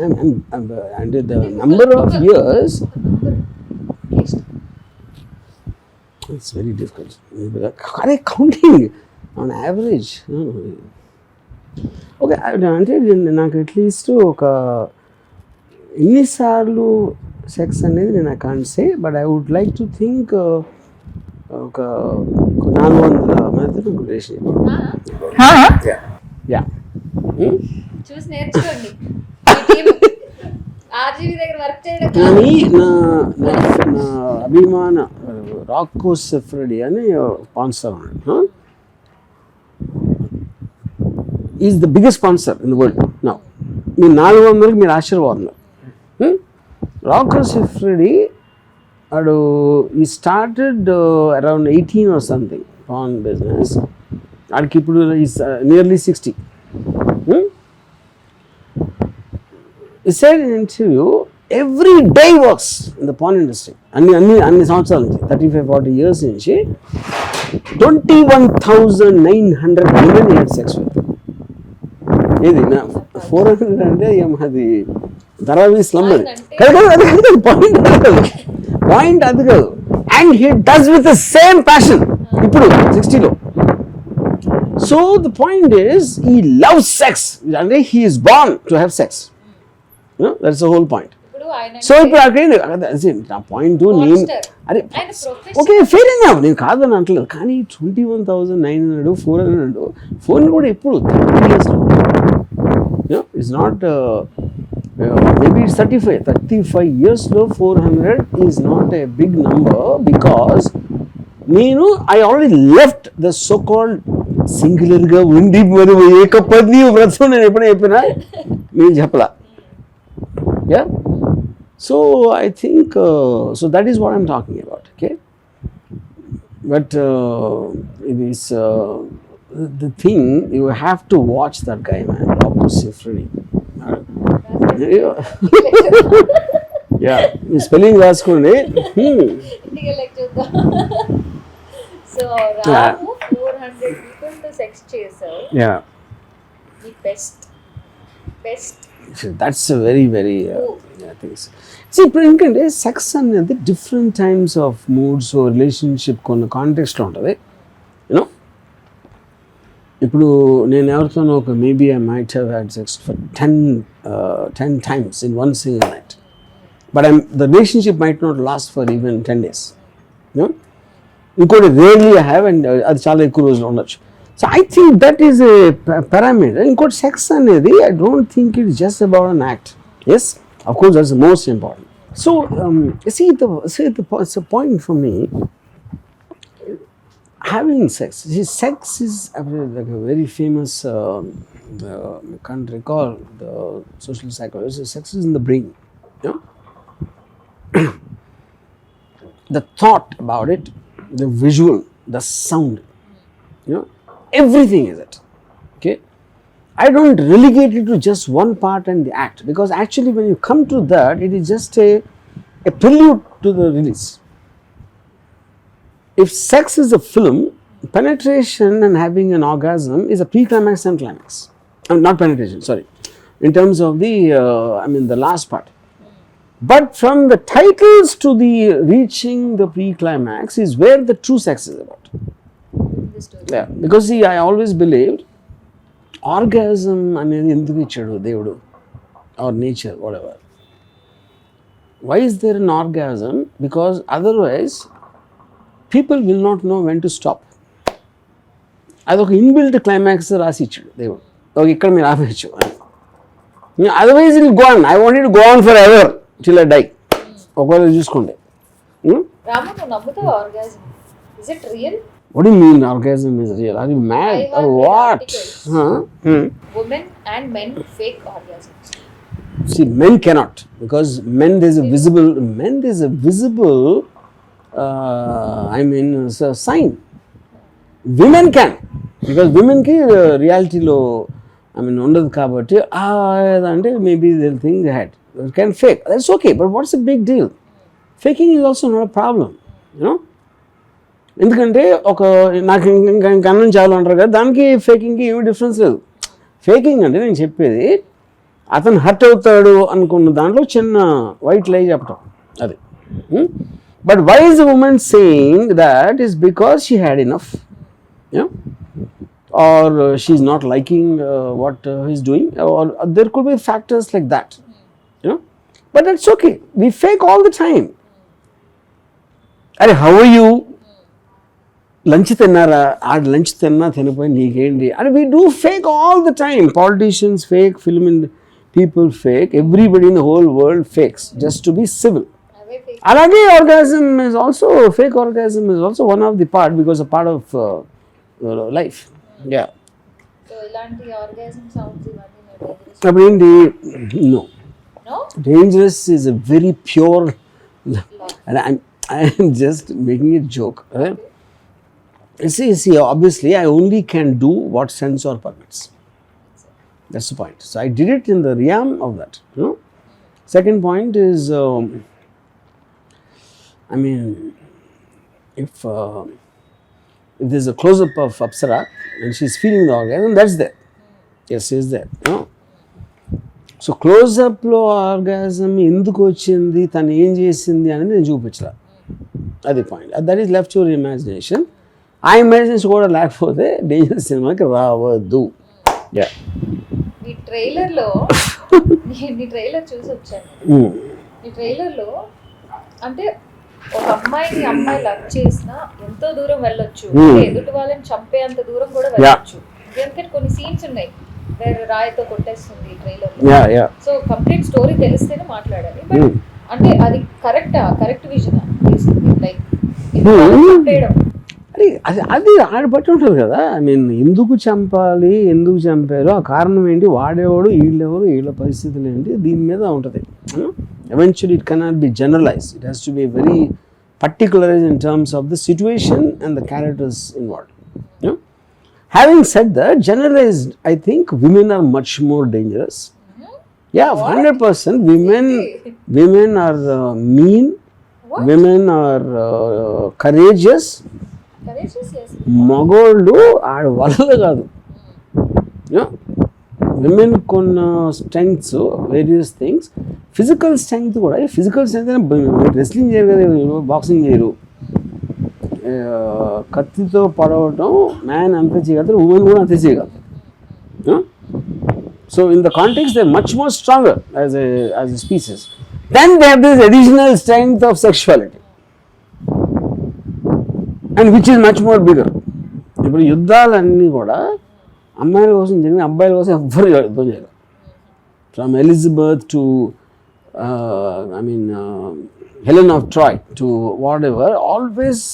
the number of years, it's very difficult. Are counting on average? Okay, అంటే నాకు అట్లీస్ట్ ఒక ఎన్నిసార్లు సెక్స్ అనేది నేను I can't say, but I would like to think ఒక 400 మందితో రిలేషన్. చూసి నేర్చుకోండి. ఆర్జీవి దగ్గర వర్క్ చేయడం కానీ నా అభిమాన రాక్కో సెఫ్రెడీ అని స్పాన్సర్ ఉన్నాడు, is the biggest sponsor in the world now. మీ 400కి మీరు ఆశీర్వాదం. రాక్కో సెఫ్రెడీ వాడు ఈ started around 18 or something porn business. వాడికి ఇప్పుడు is nearly 60. He said in an interview, every day works in the porn industry. అన్ని సంవత్సరాల నుంచి 35-40 years నుంచి 21,900 women he had sex with. ఏది 400 అంటే ఏమది ధరావి స్లమ్ అది పాయింట్ అది కాదు. And he does with the same passion ఇప్పుడు 60లో. So the point is he loves sex, అంటే he is born to have sex. That's the whole point. సో ఇప్పుడు అక్కడ నా పాయింట్ నేను అరే ఓకే ఫెయిర్ ఎనఫ్, నేను కాదని అంటలేదు. కానీ 21,900 400 ఫోన్ కూడా ఎప్పుడు 30 yearsలో ఇట్స్ నాట్ మేబీ ఇట్స్ 35 yearsలో 400 is not a big number, because నేను I already left the so called సింగులర్గా ఉండి మరి ఏకపత్ని వ్రతం నేను ఎప్పుడైనా చెప్పినా నేను చెప్పలా. Yeah, so I think so that is what I'm talking about. Okay, but it is the thing, you have to watch that guy, man. Rocco Siffredi. Yeah, spelling రాసుకోండి. So Ramu 400 people to sex చేసావు. Yeah, the best. That's a very things. See, ఇప్పుడు ఎందుకంటే sex అనేది different times of moods relationship కొన్ని కాంటెక్స్ట్లో ఉంటుంది. You know ఇప్పుడు నేను ఎవరితోనో ఒక maybe I might have had sex for 10 times in one single night, but the relationship might not last for even 10 days. You know, ఇంకోటి రేర్లీ ఐ హ్యావ్, అండ్ అది చాలా ఎక్కువ రోజులు ఉండొచ్చు. So I think that is a parameter. ఇంకోటి sex అనేది I don't think it's just about an act. Yes, of course that's the most important. So see the point for me, having sex. See, sex is like a very famous, I can't recall the social psychologist. Sex is in the brain. You know? The thought about it, the visual, the sound, you know, everything is it. Okay, I don't relegate it to just one part and the act, because actually when you come to that, it is just a prelude to the release. If sex is a film, penetration and having an orgasm is a pre-climax and climax. Not penetration, sorry, in terms of the the last part. But from the titles to the reaching the pre-climax is where the true sex is about. The story. Yeah, because see, I always believed orgasm అనేది ఎందుకు ఇచ్చాడు దేవుడు or nature, whatever. Why is there an orgasm? Because otherwise people will not know when to stop. అదొక inbuilt climax రాసి ఇచ్చాడు దేవుడు. ఒక ఇక్కడ మీరు ఆపేయచ్చు. Otherwise it go on. I want it go on forever till I die. ఒకవేళ చూసుకోండి. రాము, నువ్వు నమ్ముతావా orgasm? Is it real? What do you mean orgasm is real? Are you mad or what? Women and men fake orgasms. See, men cannot, because men there's a visible it's a sign. Women can, because women ki reality lo ఉండదు కాబట్టి అంటే maybe they'll think they had. They can fake. That's okay, but what's the big deal? Faking is also not a problem, you know. ఎందుకంటే ఒక నాకు ఇంకా అన్నం చాలు అంటారు కదా, దానికి ఫేకింగ్కి ఏమి డిఫరెన్స్ లేదు. ఫేకింగ్ అంటే నేను చెప్పేది అతను హర్ట్ అవుతాడు అనుకున్న దాంట్లో చిన్న వైట్ లై చెప్పటం అది. But why is the women saying that is because she had enough, or she is not liking what he's doing, or there could be factors like that, but that's okay. We fake all the time. అరే how are you, lunch తిన్నారా, ఆడ lunch తిన్నా తినిపోయి నీకేంటి అని we do fake all the time. Politicians fake, film in people fake, everybody in the whole world fakes just to be civil. అలాగే orgasm is also, fake orgasm is also one of the part, because a part of life. Yeah, so ఇలాంటి orgasm sounds ఇవన్నీ అప్పుడు ఏంటి, no, no dangerous is a very pure, and I'm just making a joke. See, obviously I only can do what censor permits. That's the point. So I did it in the realm of that, you know. Second point is, if there's a close-up of Apsara and she's feeling the orgasm, that's there. Yes, is there, you know. So close-up lo orgasm ఎందుకు వచ్చింది, తను ఏం చేసింది అనేది నేను చూపించలా. అది point. That is left your imagination. ఆ imagination కూడా లేకపోతే డేంజర్ సినిమాకి రావద్దు. ఈ ట్రైలర్లో నీ ట్రైలర్ చూసి వచ్చాను. ఈ ట్రైలర్లో అంటే ఒక అమ్మాయి లవ్ చేసినా ఎంతో దూరం వెళ్ళొచ్చు, ఎదుటి వాళ్ళని చంపేంత దూరం కూడా వెళ్ళొచ్చు. ఎందుకంటే కొన్ని సీన్స్ ఉన్నాయి వేరే రాయితో కొట్టేస్తుంది ట్రైలర్. సో కంప్లీట్ స్టోరీ తెలిస్తేనే మాట్లాడాలి. బట్ అంటే అది కరెక్ట్ విజన్ లైక్ చంపేయడం అది ఆడబట్టి ఉంటుంది కదా. ఎందుకు చంపాలి, ఎందుకు చంపారు, ఆ కారణం ఏంటి, వాడేవాడు, వీళ్ళెవరు, వీళ్ళ పరిస్థితులు ఏంటి, దీని మీద ఉంటుంది. Eventually it cannot be generalized. It has to be very particularized in terms of the situation and the characters involved. Having said that, generalized, I think women are much more dangerous. Yeah, 100%. Women are mean. What? Women are courageous. మగోళ్ళు ఆడ వల్ల కాదు. Women కొన్న strengths, various things, physical strength కూడా. Physical strength wrestling చేయరు కదా, boxing చేయరు, కత్తితో పడవటం మ్యాన్ అంతే చేయగలుగుతారు, ఉమెన్ కూడా అంతే చేయగలుగుతారు. So in the context they are much more stronger as a species. Then they have this additional strength of sexuality, and which is much more bigger. ఇప్పుడు యుద్ధాలన్నీ కూడా అమ్మాయిల కోసం జరిగిన, అబ్బాయిల కోసం ఎవ్వరు యుద్ధం చేయరు. From Elizabeth to Helen of Troy to whatever always, ఆల్వేస్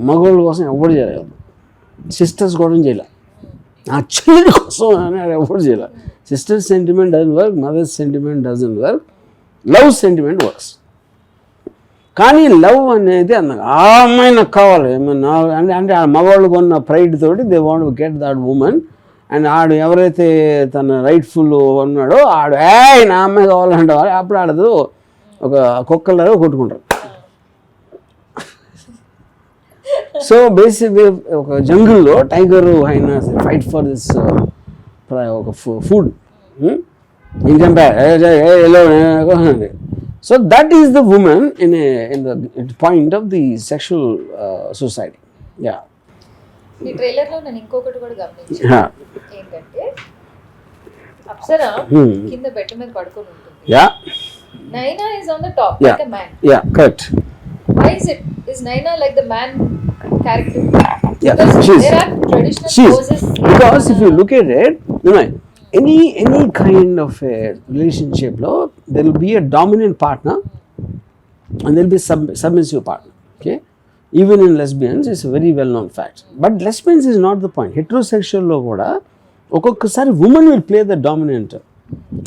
మగవాళ్ళ కోసం ఎవరు చేయలేదు. సిస్టర్స్ కూడా చేయలే, ఆ చెల్లి కోసం అని ఎవరు చేయలే. Sisters sentiment doesn't work, mothers sentiment doesn't work, love sentiment works. కానీ లవ్ అనేది ఆ అమ్మాయి నాకు కావాలి అంటే ఆ మగవాళ్ళు కొన్న ప్రైడ్ తోటి they want to get that women. And ఆడు ఎవరైతే తన రైట్ఫుల్ ఉన్నాడో ఆడు నా అమ్మాయి కావాలంటే అప్పుడు ఆడదు ఒక కుక్కలాగా కొట్టుకుంటారు. సో బేసిక్గా ఒక జంగిల్లో టైగర్ అయినా ఫైట్ ఫర్ దిస్ ఒక food. in hello. So that is the woman in the point of the sexual society. Yeah. ఈ ట్రైలర్ లో నేను ఇంకొకటి కూడా గమనించాను. Yeah. ఏంటంటే అప్సర కింద బెడ్ మీద పడుకొని ఉంటుంది. Yeah. Naina is on the top Yeah. like a man. Yeah, correct. Why is it? Is Naina like the man character? Yeah, Because she's- there are traditional She's poses. because if you look at it, you know, any kind of a relationship, there will be a dominant partner and there will be submissive partner. Okay, even in lesbians, it's a very well known fact. But lesbians is not the point. Heterosexual lo kuda ఒక్కొక్కసారి woman will play the dominant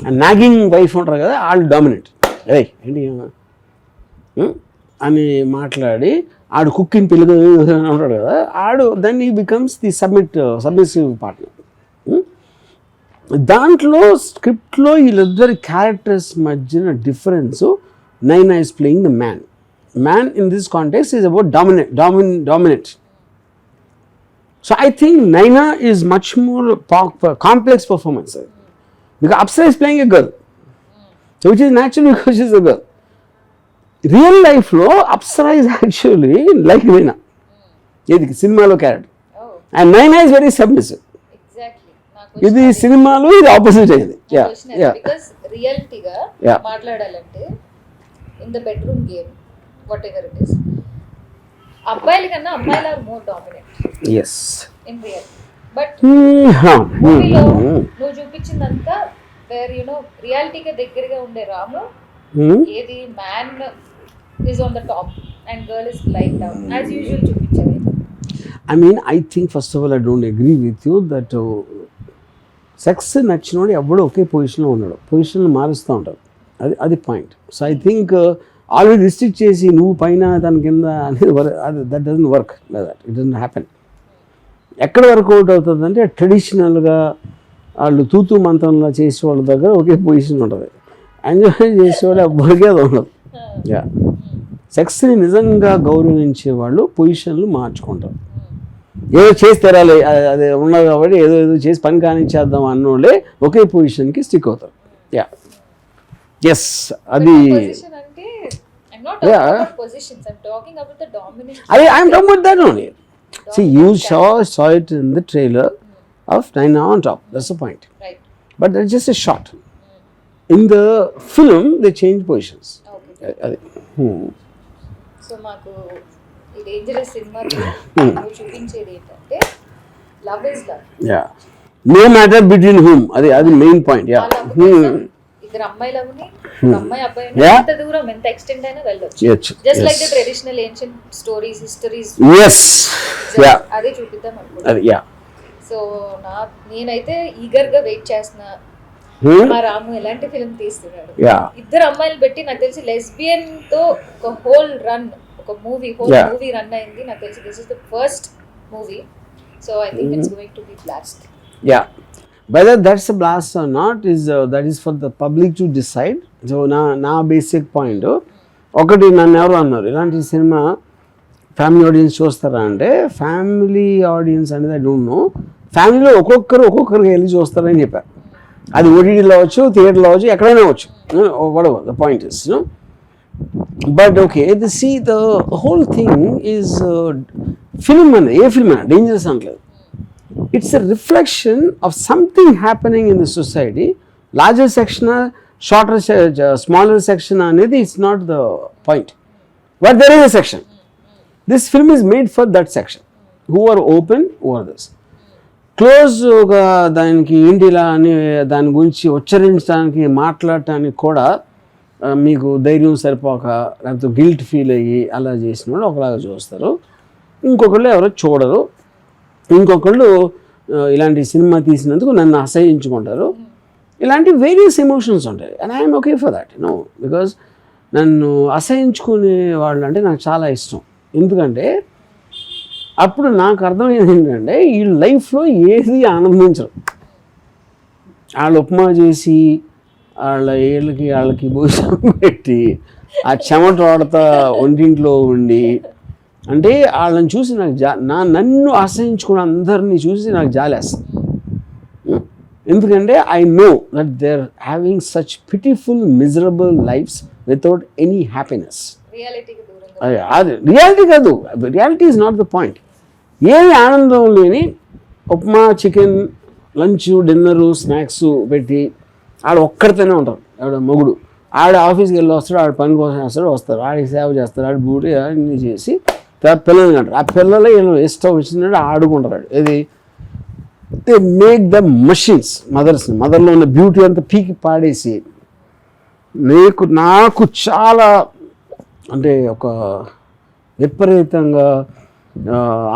and nagging wife ఉంటారు కదా, వాళ్ళు dominant. ఏయ్ ఏంటి అని మాట్లాడి ఆడు cooking పిల్లలు ఉంటాడు కదా, ఆడు దెన్ ఈ బికమ్స్ ది సబ్మిసివ్ పార్ట్నర్. దాంట్లో స్క్రిప్ట్లో వీళ్ళిద్దరి క్యారెక్టర్స్ మధ్యన difference, Naina is playing the man. Man in this context is about dominate. So I think Naina is much more complex performance because Apsara is playing a girl, so which is natural because she is a girl. Real life lo Apsara is actually like Naina, ఇది సినిమాలో character, Oh, and నైనా is very submissive. exactly. ఇది సినిమాలో ఇది opposite అయింది. Because రియాలిటీగా Yeah. మాట్లాడాలంటే in the bedroom game whatever it is, అబ్బాయిల కన్నా అమ్మాయిలు ఆర్ మోర్ డామినెంట్ ఎస్. In real. బట్ మూవీలో నువ్వు చూపించిందంతా వేర్ యునో రియాలిటీగా దగ్గరగా ఉండే రాము, ఏది man is on the top and girl is like down as usual చూపించారు. I mean, I think first of all I don't agree with you that sex నచ్చినోడు ఎవడో ఒకే పొజిషన్లో ఉన్నాడు, పొజిషన్లు మారుస్తూ ఉంటారు, అది పాయింట్. So I think already restrict చేసి నువ్వు పైన దాని కింద అనేది that doesn't work like that, it doesn't happen. ఎక్కడ వర్కౌట్ అవుతుంది అంటే ట్రెడిషనల్గా వాళ్ళు తూతూ మంత్రంలో చేసేవాళ్ళ దగ్గర ఒకే పొజిషన్ ఉంటుంది, ఎంజాయ్ చేసేవాళ్ళు ఎవ్వరికీ అది ఉండదు. యా, సెక్స్ని నిజంగా గౌరవించే వాళ్ళు పొజిషన్లు మార్చుకుంటారు. ఏదో చేసి తెరాలి అది ఉన్నది కాబట్టి ఏదో చేసి పని కానిచ్చేద్దాం అన్నోళ్ళే ఒకే పొజిషన్కి స్టిక్ అవుతారు. యా, ఎస్, అది పొజిషన్ అంటే I'm not talking about positions, I'm talking about the dominance. I'm talking about that only. See, you saw it in the trailer of Naina on top. That's the point. Right. But that's just a shot. In the film, they change positions. Okay. So మాకు ఈ dangerous సినిమాలో నువ్వు చూపించేది ఏంటంటే love is love. Yeah. No matter between whom. అది main point. Yeah. ఇద్దరు అమ్మాయిలని అమ్మాయి అబ్బాయి Yeah. ఎంత దూరం ఎంత ఎక్స్టెండ్ అయినా వెళ్ళొచ్చు, Yes. Just like the traditional ancient stories histories. Yes. Yeah. అదే చూపిద్దాం అనుకుంటున్నా. Yeah. సో నేనైతే ఈగర్ గా వెయిట్ చేస్తున్నా మా రాము ఎలాంటి ఫిల్మ్ తీస్తున్నాడు. Yeah. ఇద్దరు అమ్మాయిలు పెట్టి నాకు తెలిసి లెస్బియన్ తో ఒక హోల్ రన్, ఒక మూవీ మూవీ రన్ అయింది. నాకు తెలిసి this is the first movie, so I think it's going to be blast. Yeah. Whether that's a blast or not is that is for the public to decide. So నా basic point ఒకటి, నన్ను ఎవరు అన్నారు ఇలాంటి cinema family audience చూస్తారా అంటే, family audience అనేది I don't no. ఫ్యామిలీలో ఒక్కొక్కరికి వెళ్ళి చూస్తారని చెప్పారు. అది ఓటీటీలో అవ్వచ్చు, థియేటర్లో అవ్వచ్చు, ఎక్కడైనా అవ్వచ్చు, whatever the point is, you know. But okay, the whole thing is film అనేది ఏ ఫిల్మ్ అయినా డేంజరస్ అనట్లేదు. It's a reflection of something happening in the society. Larger section, shorter, smaller section అనేది it's not the point. But there is a section. This film is made for that section. Who are open, who are this. Close దానికి ఇండిలా అని దాని గురించి ఉచ్చరించడానికి మాట్లాడటానికి కూడా మీకు ధైర్యం సరిపోక, లేకపోతే గిల్ట్ ఫీల్ అయ్యి అలా చేసిన వాళ్ళు ఒకలాగా చూస్తారు, ఇంకొకళ్ళు ఎవరో చూడరు, ఇంకొకళ్ళు ఇలాంటి సినిమా తీసినందుకు నన్ను అసహించుకుంటారు. ఇలాంటి వేరియస్ ఎమోషన్స్ ఉంటాయి. And I'm okay for that, no, because నన్ను అసహించుకునే వాళ్ళు అంటే నాకు చాలా ఇష్టం. ఎందుకంటే అప్పుడు నాకు అర్థమైంది ఏంటంటే ఈ లైఫ్లో ఏది ఆనందించరు. వాళ్ళు ఉప్మా చేసి వాళ్ళకి భోజనం పెట్టి ఆ చెమట వాడతా ఒంటింట్లో ఉండి, అంటే వాళ్ళని చూసి నాకు నన్ను అసహించుకుని అందరినీ చూసి నాకు జాలేస్తుంది. ఎందుకంటే I know that they are having such pitiful miserable lifes without any happiness. రియాలిటీకి దూరంగా. అది రియాలిటీ కాదు, reality is not the point. ఏమి ఆనందం లేని upma, chicken, lunch, dinner, snacks పెట్టి ఆడ ఒక్కడితోనే ఉంటారు. ఆవిడ మొగుడు ఆడ ఆఫీస్కి వెళ్ళి వస్తాడు, ఆడ పని కోసం వేస్తాడు, వస్తారు, ఆడికి సేవ చేస్తారు, ఆడ బూటి అన్నీ చేసి తర్వాత పిల్లల్ని కంటారు. ఆ పిల్లలు ఇష్టం వచ్చినట్టు ఆడుకుంటారు. ఇది దే మేక్ ద మషిన్స్, మదర్లో ఉన్న బ్యూటీ అంతా పీకి పాడేసి నాకు చాలా అంటే ఒక విపరీతంగా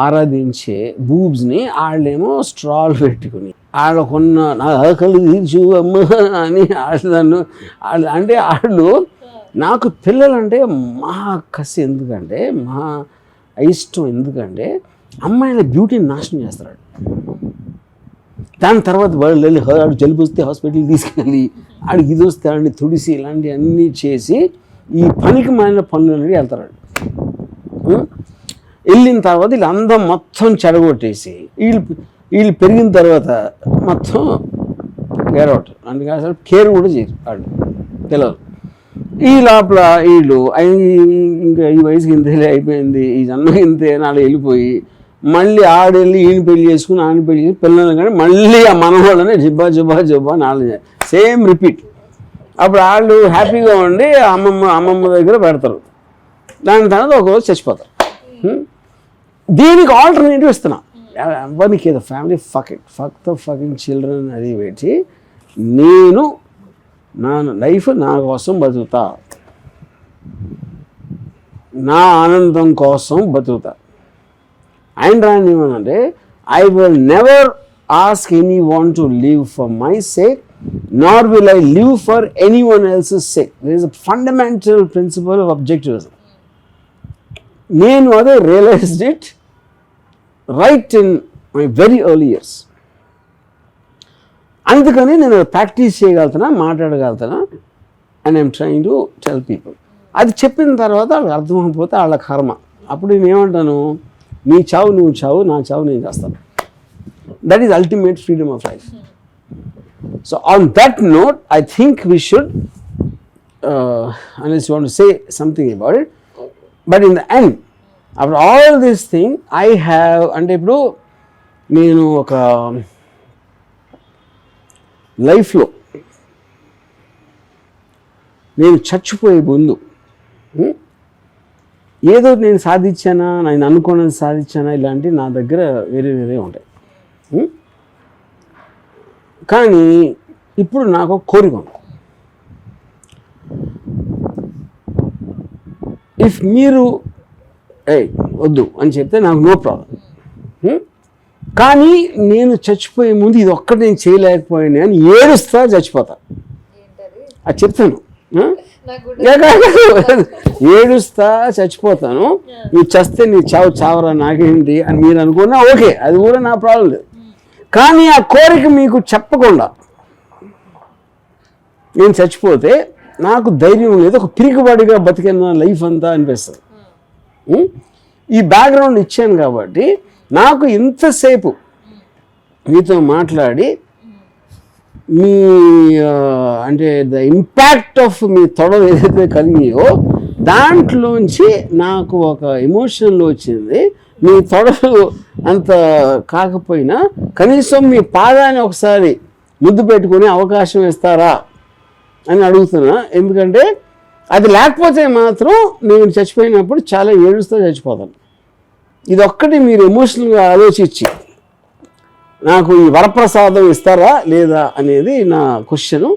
ఆరాధించే బూబ్స్ని వాళ్ళేమో స్ట్రాల్ పెట్టుకుని వాళ్ళకున్న నా ఆకలి తీర్చు అమ్మ అని వాళ్ళు అంటే వాళ్ళు నాకు పిల్లలంటే మహా కసి. ఎందుకంటే మహా ఇష్టం. ఎందుకంటే అమ్మాయిల బ్యూటీని నాశనం చేస్తాడు. దాని తర్వాత వాళ్ళు వెళ్ళి ఆడు జలుబు వస్తే హాస్పిటల్కి తీసుకెళ్ళి ఆడికి ఇది వస్తే ఆడిని తుడిసి ఇలాంటివి అన్నీ చేసి ఈ పనికి మాలిన పనులు అనేది వెళ్తాడు. వెళ్ళిన తర్వాత వీళ్ళు అందం మొత్తం చెడగొట్టేసి వీళ్ళు పెరిగిన తర్వాత మొత్తం కేర్ అవుట్. అందుకే అసలు కేర్ కూడా చేయరు వాళ్ళు పిల్లలు. ఈ లోపల వీళ్ళు ఇంకా ఈ వయసుకి ఇంతే అయిపోయింది, ఈ జన్మకి ఇంతే నాడు వెళ్ళిపోయి మళ్ళీ ఆడెళ్ళి ఈయన పెళ్లి చేసుకుని ఆయన పెళ్లి చేసి పిల్లలు కానీ మళ్ళీ ఆ మనవాళ్ళనే జుబ్బా నాలుగు సేమ్ రిపీట్. అప్పుడు వాళ్ళు హ్యాపీగా ఉండి అమ్మమ్మ దగ్గర పెడతారు. దాని తర్వాత ఒకరోజు చచ్చిపోతారు. దీనికి ఆల్టర్నేటివ్ ఇస్తున్నా. ఎవరికి ఏదో family fuck the fucking children అది పెట్టి నేను నా లైఫ్ నా కోసం బతుకుతా, నా ఆనందం కోసం బతుకుతా. ఆయన రాని ఏమనంటే I will never ask anyone to live for my sake nor will I live for anyone else's sake. There is a fundamental principle of objectivism. నేను అదే realised it right in my very early years. అందుకని నేను practice చేయగలుగుతున్నా, మాట్లాడగలుగుతున్నా. And I'm trying to tell people. అది చెప్పిన తర్వాత వాళ్ళకి అర్థమైపోతే వాళ్ళ కర్మ. అప్పుడు నేను ఏమంటాను, నీ చావు నువ్వు చావు, నా చావు నేను చేస్తాను. That is ultimate freedom of life. So on that note I think we should unless you want to say something about it, but in the end after all this thing I have, అంటే ఇప్పుడు నేను ఒక లైఫ్లో నేను చచ్చిపోయే ముందు ఏదో నేను సాధించానా, నేను అనుకున్నది సాధించానా, ఇలాంటివి నా దగ్గర వేరే ఉంటాయి. కానీ ఇప్పుడు నాకు ఒక కోరిక ఉంది. ఇఫ్ మీరు వద్దు అని చెప్తే నాకు నో ప్రాబ్లం. కానీ నేను చచ్చిపోయే ముందు ఇది ఒక్కటి నేను చేయలేకపోయాను అని ఏడుస్తా చచ్చిపోతా. అది చెప్తాను, ఏడుస్తా చచ్చిపోతాను. నువ్వు చస్తే నీ చావరా నాకేంటి అని మీరు అనుకున్నా ఓకే, అది కూడా నా ప్రాబ్లం లేదు. కానీ ఆ కోరిక మీకు చెప్పకుండా నేను చచ్చిపోతే నాకు ధైర్యం లేదు, ఒక పిరికివాడిగా బతికిన లైఫ్ అంతా అనిపిస్తుంది. ఈ బ్యాక్గ్రౌండ్ ఇచ్చాను కాబట్టి నాకు ఇంతసేపు మీతో మాట్లాడి మీ అంటే ద ఇంపాక్ట్ ఆఫ్ మీ తొడవ ఏదైతే కలిగినాయో దాంట్లోంచి నాకు ఒక ఎమోషన్లో వచ్చింది. మీ తొడలు అంత కాకపోయినా కనీసం మీ పాదాన్ని ఒకసారి ముద్దు పెట్టుకునే అవకాశం ఇస్తారా అని అడుగుతున్నా. ఎందుకంటే అది లేకపోతే మాత్రం నేను చచ్చిపోయినప్పుడు చాలా ఏడుస్తూ చచ్చిపోతాను. ఇది ఒక్కటి మీరు ఎమోషనల్గా ఆలోచించి నాకు ఈ వరప్రసాదం ఇస్తారా లేదా అనేది నా క్వశ్చను.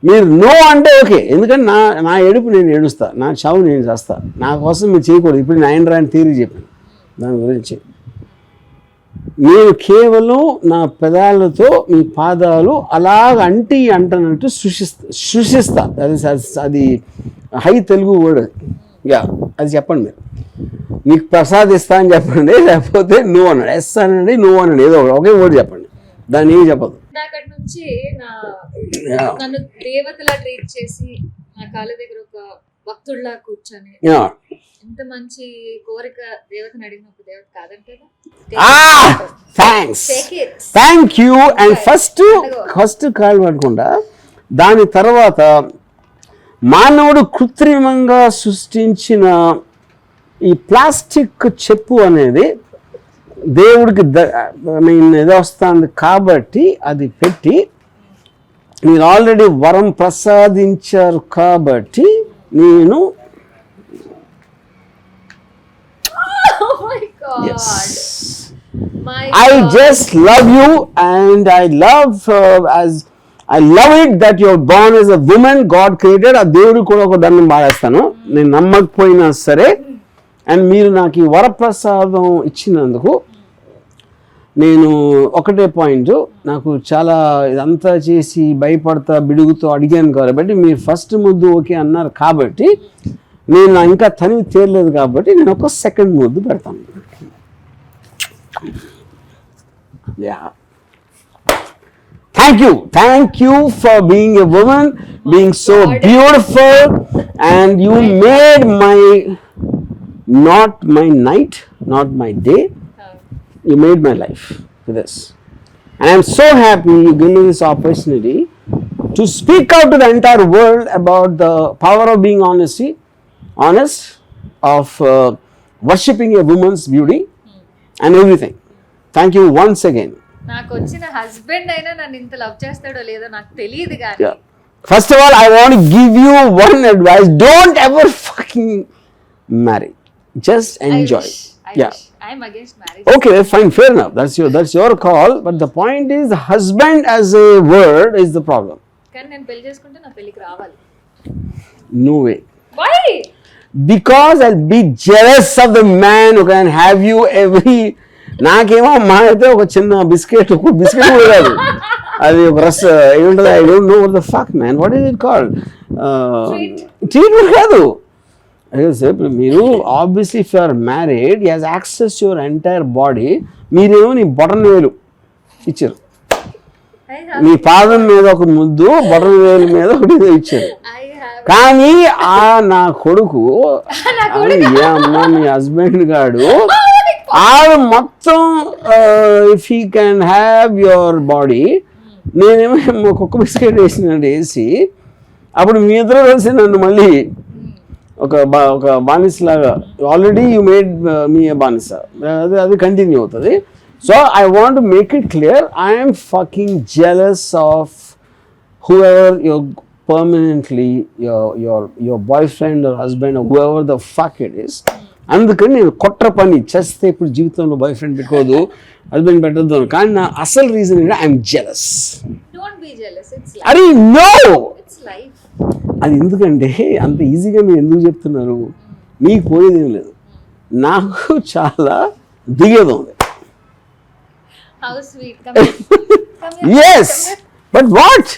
మీరు నో అంటే ఓకే, ఎందుకంటే నా ఏడుపు నేను ఏడుస్తా, నా చావు నేను చేస్తా, నా కోసం మీరు చేయకూడదు. ఇప్పుడు నేను రాని థియరీ చెప్పాను దాని గురించి. నేను కేవలం నా పెదాలతో మీ పాదాలు అలాగ అంటనట్టు సృష్టిస్తా. అది హై తెలుగు వర్డ్. యా, అది చెప్పండి. మీరు నీకు ప్రసాదిస్తా అని చెప్పండి, లేకపోతే నువ్వు అన్నాడు, ఎస్ అనండి, నువ్వు అనండి, ఏదో ఒకే వర్డ్ చెప్పండి, దాన్ని ఏం చెప్పదు. అక్కడి నుంచి నన్ను దేవతలా ట్రీట్ చేసి నా కాళ్ళ దగ్గర ఒక భక్తుడిలా కూర్చొని ఎంత మంచి కోరిక దేవతను అడిగినప్పుడు దేవత కాదంటే thanks, Take it. Thank you. And first call పడకుండా దాని తర్వాత మానవుడు కృత్రిమంగా సృష్టించిన ఈ ప్లాస్టిక్ చెప్పు అనేది దేవుడికి ఏదో వస్తుంది కాబట్టి అది పెట్టి మీరు ఆల్రెడీ వరం ప్రసాదించారు కాబట్టి నేను Oh my God. My I God. just love you and I love it that you're born as a woman God created. ఆ దేవుడికి కూడా ఒక దండం బాగేస్తాను నేను నమ్మకపోయినా సరే. అండ్ మీరు నాకు ఈ వరప్రసాదం ఇచ్చినందుకు నేను ఒకటే పాయింట్, నాకు చాలా ఇదంతా చేసి భయపడతా బిడుగుతో అడిగాను కాబట్టి మీరు ఫస్ట్ ముద్దు ఓకే అన్నారు కాబట్టి నేను ఇంకా తనివి తేరలేదు కాబట్టి నేను ఒక సెకండ్ ముద్దు పెడతాను. Thank you for being a woman, being so beautiful, and you made not my night, not my day, you made my life for this. And I'm so happy you gave me this opportunity to speak out to the entire world about the power of being honest, of worshipping a woman's beauty and everything. Thank you once again. నాకు వచ్చిన husband అయినా నన్ను ఇంత love చేస్తాడో లేదో నాకు తెలియదు కానీ Yeah. First of all, I want to give you one advice. Don't ever fucking marry. Just enjoy. Yeah. I'm against marriage. Okay, fine, fair enough. That's your call. But the point is, husband as a word is the problem. కానీ నేను పెళ్లి చేసుకుంటే నా పెళ్లికి రావాలి. No way. Why? Because I'll be jealous of the man who can have you every. నాకేమో మా అయితే ఒక చిన్న బిస్కెట్ కూడా కాదు, అది ఒక రస్ ఏముంటుంది, I don't know what the fuck man, what is it called, treat కాదు. ఇప్పుడు మీరు obviously if you are married you has access your entire body. మీరేమో నీ బొటన్ వేలు ఇచ్చారు, మీ పాదం మీద ఒక ముద్దు, బొటన్ వేలు మీద ఒకటి ఇచ్చారు. కానీ నా కొడుకు ఏ అమ్మా మీ హస్బెండ్ గాడు ఆడు మొత్తం if he can have your body, నేనేమో కుక్క బిస్కెట్ వేసి అప్పుడు మీ ఇద్దరు కలిసి నన్ను మళ్ళీ ఒక బానిసలాగా, ఆల్రెడీ యూ మేడ్ మీ ఏ బానిస, అది కంటిన్యూ అవుతుంది. So I want to make it clear, I'm fucking jealous of whoever you're permanently your boyfriend or husband or whoever the fuck it is. అందుకని నేను కొట్ర పని చేస్తే ఇప్పుడు జీవితంలో బాయ్ ఫ్రెండ్ పెట్టుకోదు, హస్బెండ్ పెట్టద్దు. కానీ నా అసలు రీజన్ ఏంటంటే ఐఎమ్ జెలస్. అరే నో, అది ఎందుకంటే అంత ఈజీగా మీరు ఎందుకు చెప్తున్నారు, మీకు పోయేదేం లేదు, నాకు చాలా దిగేది ఉంది. ఎస్ బట్ వాట్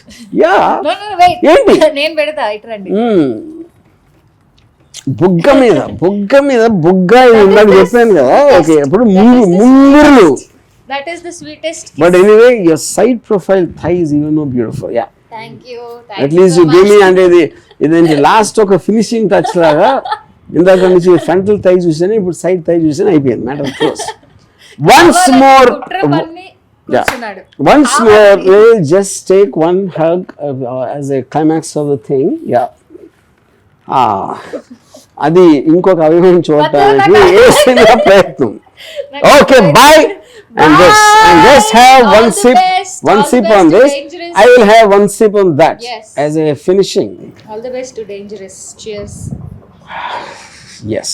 యా ఏంటి బుగ్గ మీద బుగ్గ ఇందాక చెప్పాను కదా. ఓకే, ఇప్పుడు ముంగురులు. That is the sweetest kiss. But anyway, your side profile thigh is even more beautiful. Yeah. Thank you. At least you gave me అంటే ఇది లాస్ట్ ఒక ఫినిషింగ్ టచ్ లాగా. ఇందాక నుంచి ఫ్రంటల్ థై చూసాను, ఇప్పుడు సైడ్ థై చూసాను, అయిపోయింది matter close. Once more, we'll just take one hug as a climax of the thing. Yeah. అది ఇంకొక అవయవం చూడటానికి వేసిన ప్రయత్నం. Okay, bye. And just have one sip on this. I will have one sip on that as a finishing. All the best to Dangerous. Cheers. Yes.